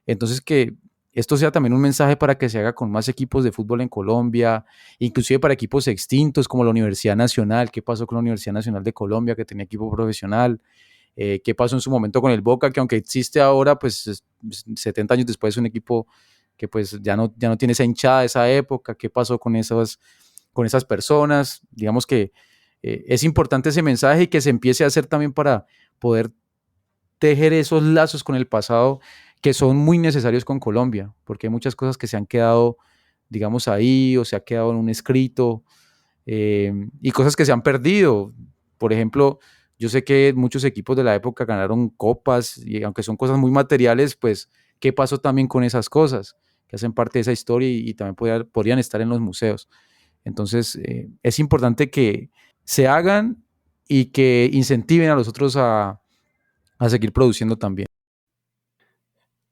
Entonces, que esto sea también un mensaje para que se haga con más equipos de fútbol en Colombia, inclusive para equipos extintos como la Universidad Nacional. ¿Qué pasó con la Universidad Nacional de Colombia, que tenía equipo profesional? ¿Qué pasó en su momento con el Boca, que aunque existe ahora, pues 70 años después es un equipo que pues ya no tiene esa hinchada de esa época, qué pasó con esas personas. Digamos que es importante ese mensaje y que se empiece a hacer también para poder tejer esos lazos con el pasado que son muy necesarios con Colombia, porque hay muchas cosas que se han quedado, digamos, ahí o se ha quedado en un escrito y cosas que se han perdido. Por ejemplo, yo sé que muchos equipos de la época ganaron copas y aunque son cosas muy materiales, pues, ¿qué pasó también con esas cosas que hacen parte de esa historia y también podrían estar en los museos? Entonces, es importante que se hagan y que incentiven a los otros a seguir produciendo también.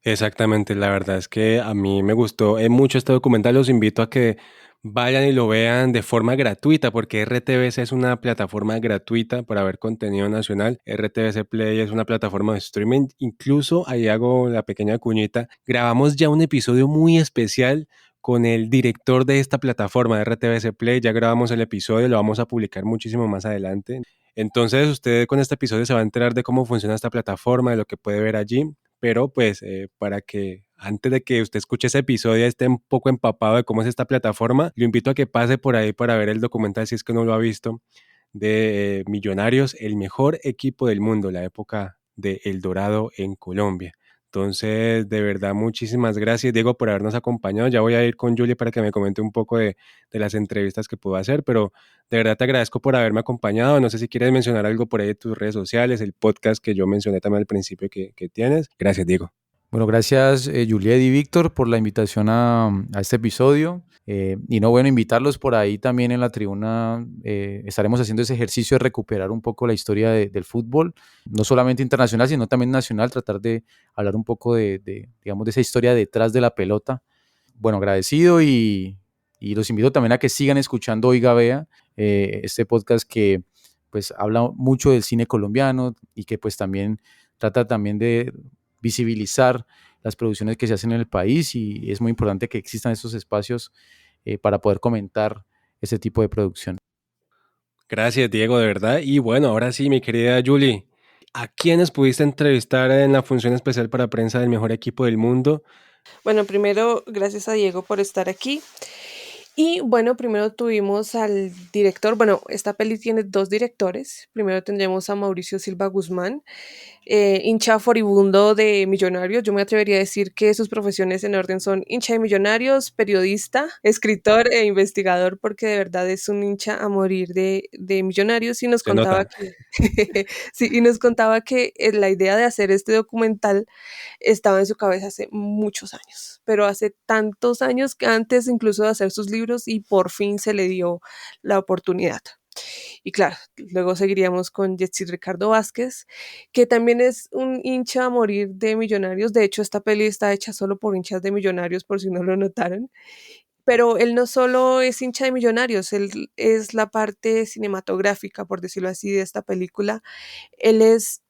Exactamente, la verdad es que a mí me gustó mucho este documental, los invito a que vayan y lo vean de forma gratuita, porque RTVC es una plataforma gratuita para ver contenido nacional. RTVC Play es una plataforma de streaming, incluso ahí hago la pequeña cuñita, grabamos ya un episodio muy especial con el director de esta plataforma de RTVC Play, ya grabamos el episodio, lo vamos a publicar muchísimo más adelante. Entonces usted con este episodio se va a enterar de cómo funciona esta plataforma, de lo que puede ver allí, pero pues para que antes de que usted escuche ese episodio esté un poco empapado de cómo es esta plataforma, lo invito a que pase por ahí para ver el documental si es que no lo ha visto, de Millonarios, el mejor equipo del mundo, la época de El Dorado en Colombia. Entonces, de verdad, muchísimas gracias, Diego, por habernos acompañado. Ya voy a ir con Julie para que me comente un poco de las entrevistas que puedo hacer, pero de verdad te agradezco por haberme acompañado. No sé si quieres mencionar algo por ahí de tus redes sociales, el podcast que yo mencioné también al principio que tienes. Gracias, Diego. Bueno, gracias Juliet y Víctor por la invitación a este episodio. Invitarlos por ahí también en la tribuna. Estaremos haciendo ese ejercicio de recuperar un poco la historia del fútbol, no solamente internacional, sino también nacional, tratar de hablar un poco de esa historia detrás de la pelota. Bueno, agradecido y los invito también a que sigan escuchando Oiga Vea, este podcast que pues habla mucho del cine colombiano y que pues también trata también de visibilizar las producciones que se hacen en el país, y es muy importante que existan estos espacios para poder comentar este tipo de producción. Gracias, Diego, de verdad. Y bueno, ahora sí, mi querida Julie, ¿a quiénes pudiste entrevistar en la función especial para prensa del mejor equipo del mundo? Bueno, primero, gracias a Diego por estar aquí. Y bueno, primero tuvimos al director. Bueno, esta peli tiene 2 directores. Primero tendremos a Mauricio Silva Guzmán, hincha furibundo de Millonarios. Yo me atrevería a decir que sus profesiones en orden son hincha de Millonarios, periodista, escritor e investigador, porque de verdad es un hincha a morir de Millonarios, y nos contaba que sí, y nos contaba que la idea de hacer este documental estaba en su cabeza hace muchos años, pero hace tantos años que antes incluso de hacer sus libros, y por fin se le dio la oportunidad. Y claro, luego seguiríamos con Jetsi Ricardo Vázquez, que también es un hincha a morir de Millonarios. De hecho, esta peli está hecha solo por hinchas de Millonarios, por si no lo notaron. Pero él no solo es hincha de Millonarios, él es la parte cinematográfica, por decirlo así, de esta película. Él es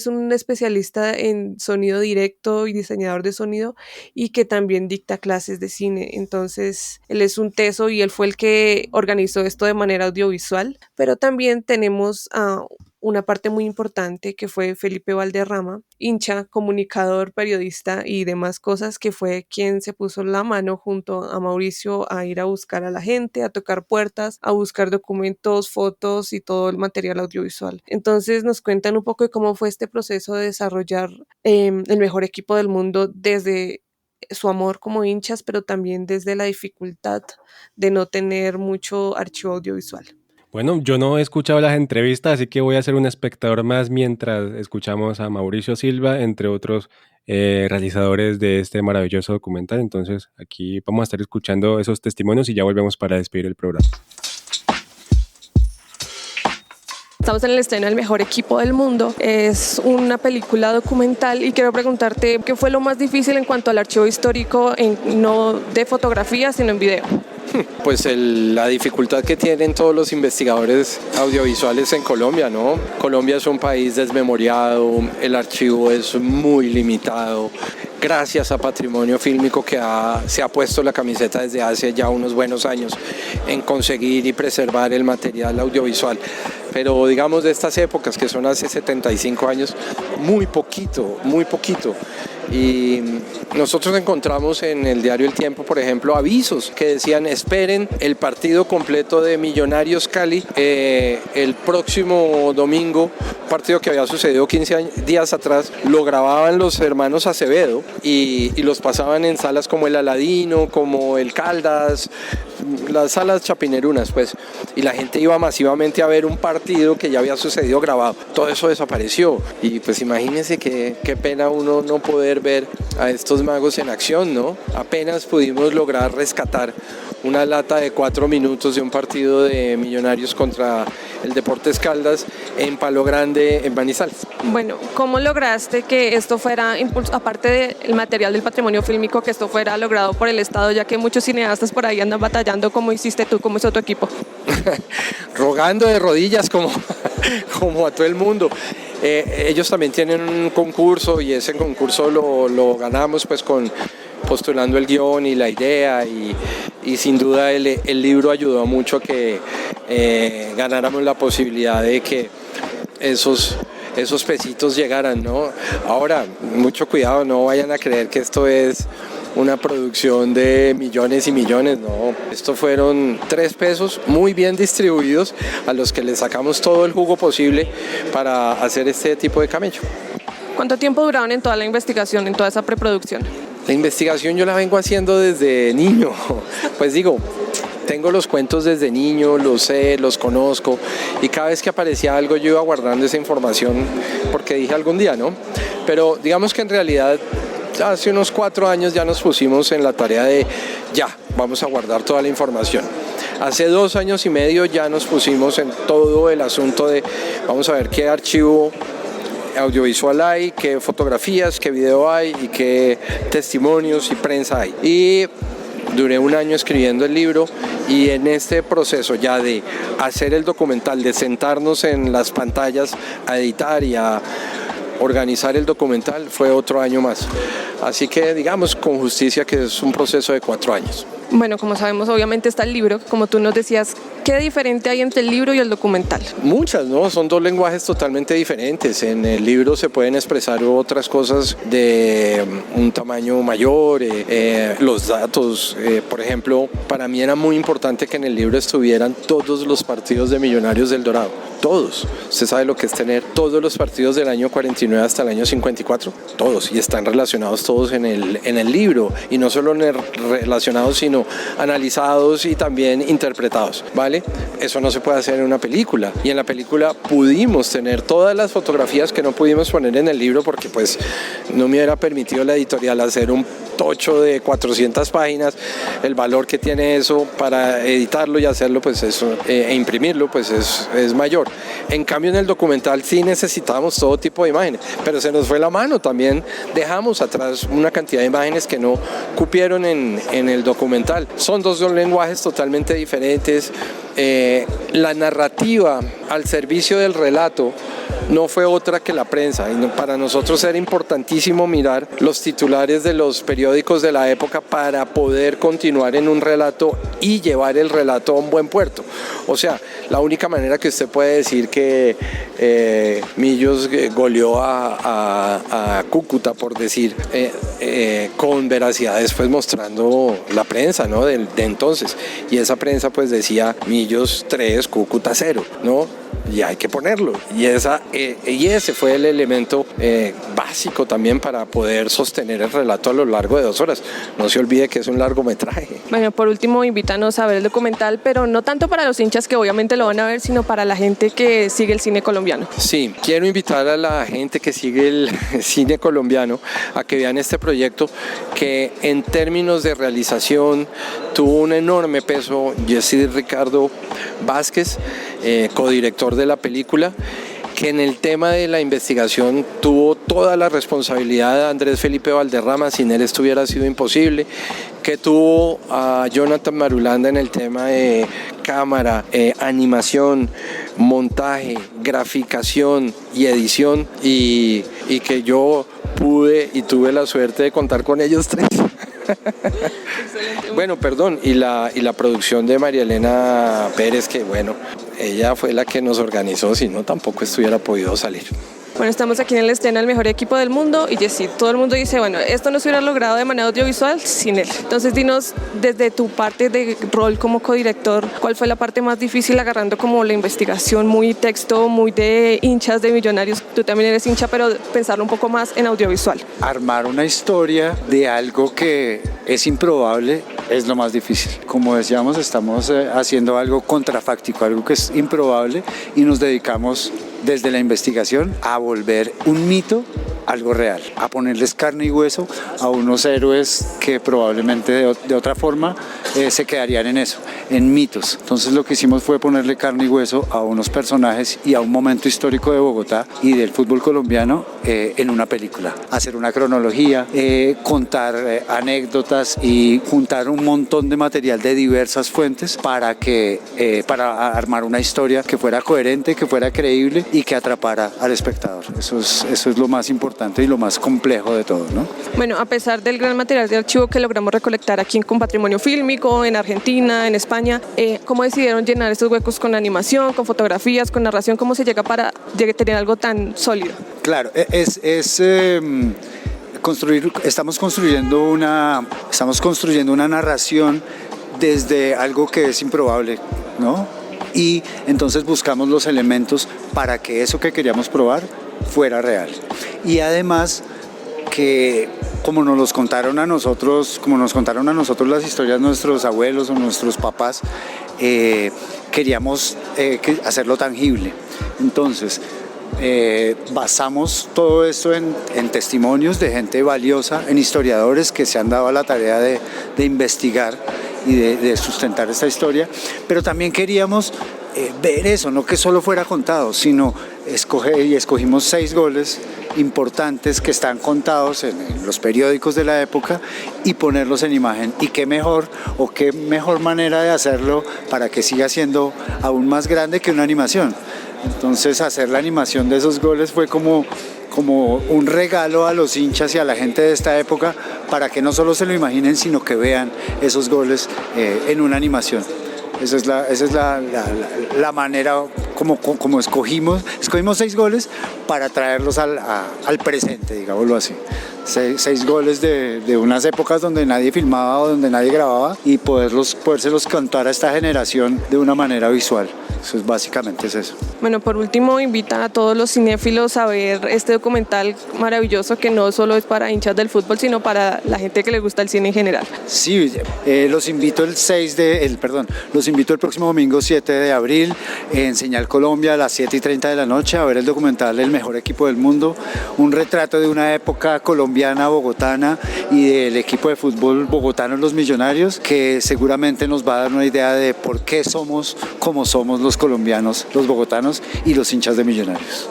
un especialista en sonido directo y diseñador de sonido, y que también dicta clases de cine. Entonces, él es un teso y él fue el que organizó esto de manera audiovisual. Pero también tenemos a una parte muy importante, que fue Felipe Valderrama, hincha, comunicador, periodista y demás cosas, que fue quien se puso la mano junto a Mauricio a ir a buscar a la gente, a tocar puertas, a buscar documentos, fotos y todo el material audiovisual. Entonces nos cuentan un poco de cómo fue este proceso de desarrollar el mejor equipo del mundo, desde su amor como hinchas, pero también desde la dificultad de no tener mucho archivo audiovisual. Bueno, yo no he escuchado las entrevistas, así que voy a ser un espectador más mientras escuchamos a Mauricio Silva, entre otros realizadores de este maravilloso documental. Entonces, aquí vamos a estar escuchando esos testimonios y ya volvemos para despedir el programa. Estamos en el estreno del mejor equipo del mundo. Es una película documental y quiero preguntarte qué fue lo más difícil en cuanto al archivo histórico, no de fotografía, sino en video. Pues la dificultad que tienen todos los investigadores audiovisuales en Colombia, ¿no? Colombia es un país desmemoriado, el archivo es muy limitado. Gracias a Patrimonio Fílmico, que se ha puesto la camiseta desde hace ya unos buenos años en conseguir y preservar el material audiovisual. Pero digamos de estas épocas, que son hace 75 años, muy poquito. Y nosotros encontramos en el diario El Tiempo, por ejemplo, avisos que decían: esperen el partido completo de Millonarios Cali el próximo domingo, partido que había sucedido 15 días atrás. Lo grababan los hermanos Acevedo y los pasaban en salas como el Aladino, como el Caldas, las salas chapinerunas, pues, y la gente iba masivamente a ver un partido que ya había sucedido grabado. Todo eso desapareció y pues imagínense qué pena uno no poder ver a estos magos en acción, ¿no? Apenas pudimos lograr rescatar una lata de 4 minutos de un partido de Millonarios contra el Deportes Caldas en Palo Grande, en Manizales. Bueno, ¿cómo lograste que esto fuera, aparte del material del patrimonio fílmico, que esto fuera logrado por el Estado, ya que muchos cineastas por ahí andan batallando? ¿Cómo hiciste tú? ¿Cómo hizo tu equipo? Rogando de rodillas como a todo el mundo. Ellos también tienen un concurso y ese concurso lo ganamos pues postulando el guión y la idea y sin duda el libro ayudó mucho a que ganáramos la posibilidad de que esos pesitos llegaran, ¿no? Ahora, mucho cuidado, no vayan a creer que esto es una producción de millones y millones, no. Esto fueron 3 pesos muy bien distribuidos a los que le sacamos todo el jugo posible para hacer este tipo de camello. ¿Cuánto tiempo duraron en toda la investigación, en toda esa preproducción? La investigación yo la vengo haciendo desde niño, pues digo, tengo los cuentos desde niño, los sé, los conozco y cada vez que aparecía algo yo iba guardando esa información porque dije algún día, ¿no? Pero digamos que en realidad hace unos 4 años ya nos pusimos en la tarea de vamos a guardar toda la información. Hace 2 años y medio ya nos pusimos en todo el asunto de vamos a ver qué archivo audiovisual hay, qué fotografías, qué video hay y qué testimonios y prensa hay. Y duré 1 año escribiendo el libro y en este proceso ya de hacer el documental, de sentarnos en las pantallas a editar y a organizar el documental, fue otro año más. Así que digamos con justicia que es un proceso de 4 años. Bueno, como sabemos, obviamente está el libro, como tú nos decías. ¿Qué diferente hay entre el libro y el documental? Muchas, ¿no? Son 2 lenguajes totalmente diferentes. En el libro se pueden expresar otras cosas de un tamaño mayor, los datos. Por ejemplo, para mí era muy importante que en el libro estuvieran todos los partidos de Millonarios del Dorado. Todos. Usted sabe lo que es tener todos los partidos del año 49 hasta el año 54. Todos. Y están relacionados todos en el libro. Y no solo relacionados, sino analizados y también interpretados, ¿vale? Eso no se puede hacer en una película y en la película pudimos tener todas las fotografías que no pudimos poner en el libro porque pues no me hubiera permitido la editorial hacer un tocho de 400 páginas, el valor que tiene eso para editarlo y hacerlo pues eso, e imprimirlo pues es mayor. En cambio en el documental sí necesitábamos todo tipo de imágenes, pero se nos fue la mano, también dejamos atrás una cantidad de imágenes que no cupieron en el documental. Son 2 lenguajes totalmente diferentes. La narrativa al servicio del relato no fue otra que la prensa. Y para nosotros era importantísimo mirar los titulares de los periódicos de la época para poder continuar en un relato y llevar el relato a un buen puerto. O sea, la única manera que usted puede decir que Millos goleó a Cúcuta, por decir, con veracidad, después mostrando la prensa, ¿no? de entonces. Y esa prensa pues decía Millos 3, Cúcuta 0, ¿no? Y hay que ponerlo. Y ese fue el elemento básico también para poder sostener el relato a lo largo de 2 horas. No se olvide que es un largometraje. Bueno, por último, invítanos a ver el documental, pero no tanto para los hinchas que obviamente lo van a ver, sino para la gente que sigue el cine colombiano. Sí, quiero invitar a la gente que sigue el cine colombiano a que vean este proyecto que en términos de realización tuvo un enorme peso Jesse Ricardo Vázquez, codirector de la película, que en el tema de la investigación tuvo toda la responsabilidad de Andrés Felipe Valderrama, sin él esto hubiera sido imposible, que tuvo a Jonathan Marulanda en el tema de cámara, animación, montaje, graficación y edición, y que yo pude y tuve la suerte de contar con ellos 3. Bueno, perdón, y la producción de María Elena Pérez, que bueno, ella fue la que nos organizó, si no tampoco esto hubiera podido salir. Bueno, estamos aquí en el estreno del mejor equipo del mundo y Yesid, todo el mundo dice, bueno, esto no se hubiera logrado de manera audiovisual sin él. Entonces dinos, desde tu parte de rol como codirector, ¿cuál fue la parte más difícil agarrando como la investigación, muy texto, muy de hinchas de Millonarios? Tú también eres hincha, pero pensarlo un poco más en audiovisual. Armar una historia de algo que es improbable es lo más difícil. Como decíamos, estamos haciendo algo contrafáctico, algo que es improbable, y nos dedicamos desde la investigación a volver un mito algo real, a ponerles carne y hueso a unos héroes que probablemente de otra forma se quedarían en eso, en mitos. Entonces lo que hicimos fue ponerle carne y hueso a unos personajes y a un momento histórico de Bogotá y del fútbol colombiano en una película. Hacer una cronología, contar anécdotas y juntar un montón de material de diversas fuentes para armar una historia que fuera coherente, que fuera creíble y que atrapara al espectador. Eso es lo más importante y lo más complejo de todo, ¿no? Bueno, a pesar del gran material de archivo que logramos recolectar aquí con Patrimonio Fílmico, en Argentina, en España, ¿cómo decidieron llenar estos huecos con animación, con fotografías, con narración? ¿Cómo se llega para tener algo tan sólido? Claro, estamos construyendo una narración desde algo que es improbable, ¿no? Y entonces buscamos los elementos para que eso que queríamos probar fuera real. Y además que como nos contaron a nosotros las historias nuestros abuelos o nuestros papás, queríamos hacerlo tangible. Entonces basamos todo esto en testimonios de gente valiosa, en historiadores que se han dado a la tarea de investigar y de sustentar esta historia, pero también queríamos ver eso, no que solo fuera contado, sino escogimos 6 goles importantes que están contados en los periódicos de la época y ponerlos en imagen. Y qué mejor manera de hacerlo para que siga siendo aún más grande que una animación. Entonces hacer la animación de esos goles fue como un regalo a los hinchas y a la gente de esta época para que no solo se lo imaginen, sino que vean esos goles en una animación. Esa es la manera como escogimos 6 goles para traerlos al presente, digámoslo así. 6 goles de unas épocas donde nadie filmaba o donde nadie grababa y podérselos contar a esta generación de una manera visual. Eso básicamente es eso. Bueno, por último, invita a todos los cinéfilos a ver este documental maravilloso que no solo es para hinchas del fútbol, sino para la gente que le gusta el cine en general. Sí, los invito el próximo domingo 7 de abril en Señal Colombia a las 7:30 de la noche a ver el documental El mejor equipo del mundo, un retrato de una época colombiana, bogotana y del equipo de fútbol bogotano, los Millonarios, que seguramente nos va a dar una idea de por qué somos como somos los colombianos, los bogotanos y los hinchas de Millonarios.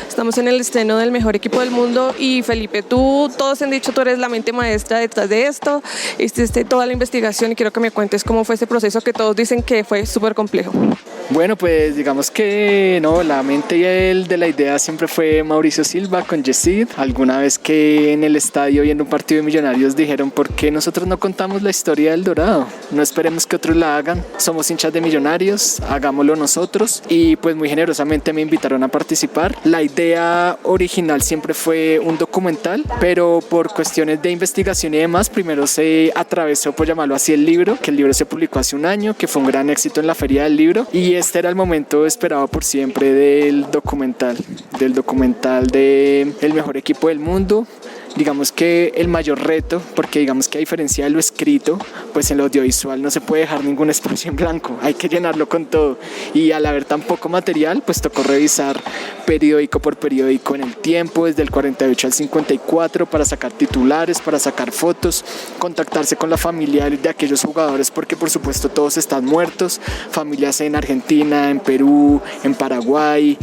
Estamos en el estreno del mejor equipo del mundo y Felipe, todos han dicho, tú eres la mente maestra detrás de esto, hiciste toda la investigación y quiero que me cuentes cómo fue ese proceso que todos dicen que fue súper complejo. Bueno, pues digamos que no, la mente de la idea siempre fue Mauricio Silva con Yesid. Alguna vez que en el estadio viendo un partido de Millonarios dijeron, ¿por qué nosotros no contamos la historia del Dorado? No esperemos que otros la hagan, somos hinchas de Millonarios, hagámoslo nosotros, y pues muy generosamente me invitaron a participar. La idea original siempre fue un documental, pero por cuestiones de investigación y demás, primero se atravesó, por llamarlo así, el libro, que el libro se publicó hace un año, que fue un gran éxito en la Feria del Libro, y este era el momento esperado por siempre del documental de El mejor equipo del mundo. Digamos que el mayor reto, porque digamos que a diferencia de lo escrito, pues en lo audiovisual no se puede dejar ningún espacio en blanco, hay que llenarlo con todo, y al haber tan poco material, pues tocó revisar periódico por periódico en el tiempo, desde el 48 al 54, para sacar titulares, para sacar fotos, contactarse con la familia de aquellos jugadores, porque por supuesto todos están muertos, familias en Argentina, en Perú, en Paraguay,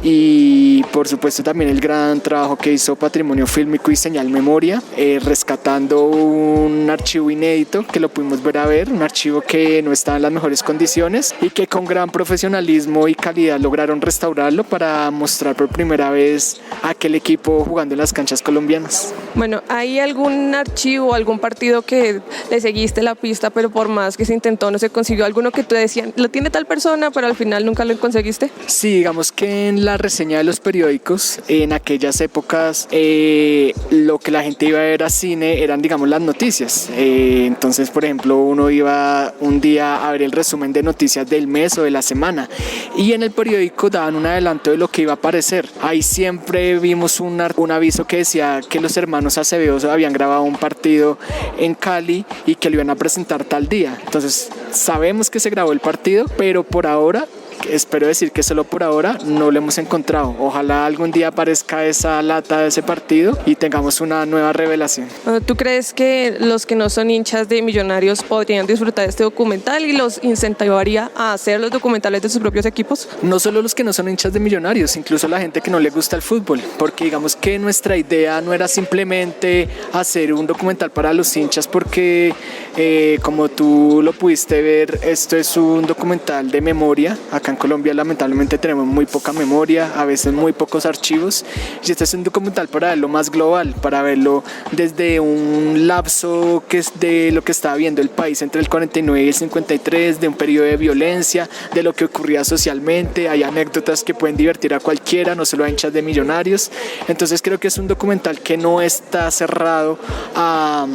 y por supuesto también el gran trabajo que hizo Patrimonio Fílmico y señal Memoria, rescatando un archivo inédito que lo pudimos ver, un archivo que no estaba en las mejores condiciones y que con gran profesionalismo y calidad lograron restaurarlo para mostrar por primera vez a aquel equipo jugando en las canchas colombianas. Bueno, ¿hay algún archivo, algún partido que le seguiste la pista, pero por más que se intentó no se consiguió? ¿Alguno que tú decían, lo tiene tal persona, pero al final nunca lo conseguiste? Sí, digamos que en la reseña de los periódicos, en aquellas épocas, lo que la gente iba a ver a cine eran, digamos, las noticias. Entonces, por ejemplo, uno iba un día a ver el resumen de noticias del mes o de la semana, y en el periódico daban un adelanto de lo que iba a aparecer. Ahí siempre vimos un aviso que decía que los hermanos Acevedo habían grabado un partido en Cali y que lo iban a presentar tal día. Entonces sabemos que se grabó el partido, pero por ahora, espero decir que solo por ahora, no lo hemos encontrado. Ojalá algún día aparezca esa lata de ese partido y tengamos una nueva revelación. ¿Tú crees que los que no son hinchas de Millonarios podrían disfrutar de este documental y los incentivaría a hacer los documentales de sus propios equipos? No solo los que no son hinchas de Millonarios, incluso la gente que no le gusta el fútbol, porque digamos que nuestra idea no era simplemente hacer un documental para los hinchas, porque como tú lo pudiste ver, esto es un documental de memoria. Acá en Colombia lamentablemente tenemos muy poca memoria, a veces muy pocos archivos, y este es un documental para verlo más global, para verlo desde un lapso que es de lo que estaba viendo el país entre el 49 y el 53, de un periodo de violencia, de lo que ocurría socialmente. Hay anécdotas que pueden divertir a cualquiera, no solo a hinchas de Millonarios. Entonces creo que es un documental que no está cerrado a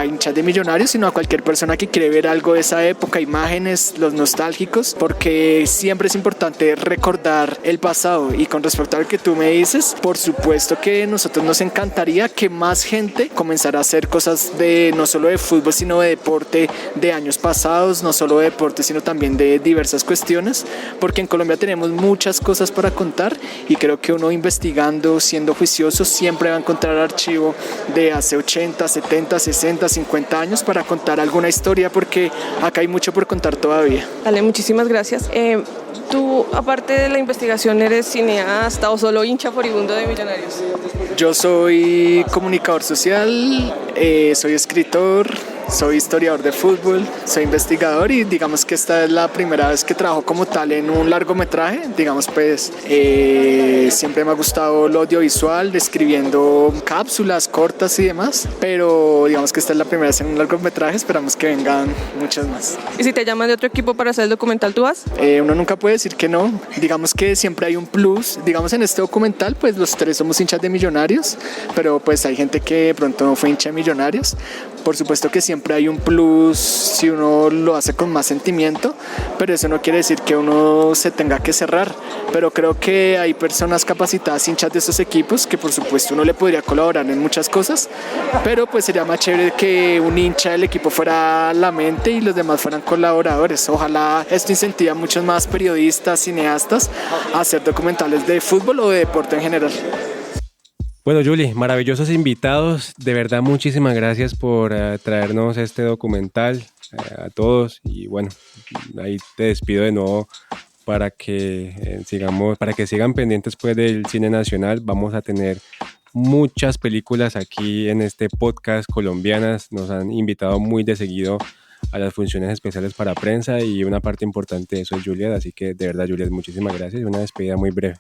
hinchas de Millonarios, sino a cualquier persona que quiere ver algo de esa época, imágenes, los nostálgicos, porque siempre es importante recordar el pasado. Y con respecto a lo que tú me dices, por supuesto que a nosotros nos encantaría que más gente comenzara a hacer cosas de no solo de fútbol, sino de deporte de años pasados, no solo de deporte, sino también de diversas cuestiones, porque en Colombia tenemos muchas cosas para contar y creo que uno investigando, siendo juicioso, siempre va a encontrar archivo de hace 80, 70, 60, 50 años para contar alguna historia, porque acá hay mucho por contar todavía. Dale, muchísimas gracias. Tú, aparte de la investigación, ¿eres cineasta o solo hincha furibundo de Millonarios? Yo soy comunicador social, soy escritor, soy historiador de fútbol, soy investigador, y digamos que esta es la primera vez que trabajo como tal en un largometraje. Digamos, pues siempre me ha gustado lo audiovisual, escribiendo cápsulas cortas y demás, pero digamos que esta es la primera vez en un largometraje. Esperamos que vengan muchas más. ¿Y si te llaman de otro equipo para hacer el documental, tú vas? Uno nunca puede decir que no. Digamos que siempre hay un plus. Digamos, en este documental pues los tres somos hinchas de Millonarios, pero pues hay gente que de pronto no fue hincha de Millonarios. Por supuesto que siempre hay un plus si uno lo hace con más sentimiento, pero eso no quiere decir que uno se tenga que cerrar. Pero creo que hay personas capacitadas, hinchas de esos equipos, que por supuesto uno le podría colaborar en muchas cosas, pero pues sería más chévere que un hincha del equipo fuera la mente y los demás fueran colaboradores. Ojalá esto incentive a muchos más periodistas, cineastas a hacer documentales de fútbol o de deporte en general. Bueno, Juli, maravillosos invitados. De verdad, muchísimas gracias por traernos este documental a todos. Y bueno, ahí te despido de nuevo para que sigan pendientes pues del cine nacional. Vamos a tener muchas películas aquí en este podcast colombianas. Nos han invitado muy de seguido a las funciones especiales para prensa y una parte importante de eso es Juliet. Así que de verdad, Juliet, muchísimas gracias y una despedida muy breve.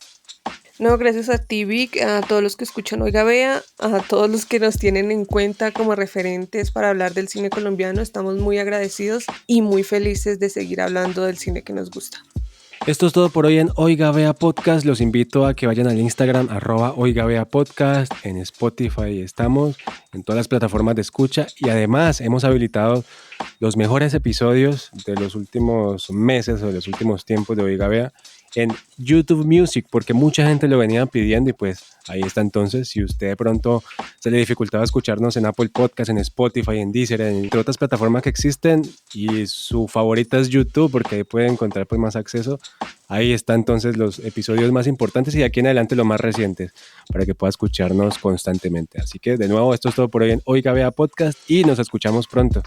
No, gracias a ti, Vic, a todos los que escuchan Oiga Vea, a todos los que nos tienen en cuenta como referentes para hablar del cine colombiano. Estamos muy agradecidos y muy felices de seguir hablando del cine que nos gusta. Esto es todo por hoy en Oiga Vea Podcast. Los invito a que vayan al Instagram @Oiga Vea Podcast. En Spotify estamos, en todas las plataformas de escucha, y además hemos habilitado los mejores episodios de los últimos meses o de los últimos tiempos de Oiga Vea en YouTube Music, porque mucha gente lo venía pidiendo y pues ahí está. Entonces, si usted de pronto se le dificultaba escucharnos en Apple Podcast, en Spotify, en Deezer, entre otras plataformas que existen, y su favorita es YouTube porque ahí puede encontrar pues más acceso, ahí están entonces los episodios más importantes y de aquí en adelante los más recientes para que pueda escucharnos constantemente. Así que de nuevo, esto es todo por hoy en Oiga Vea Podcast y nos escuchamos pronto.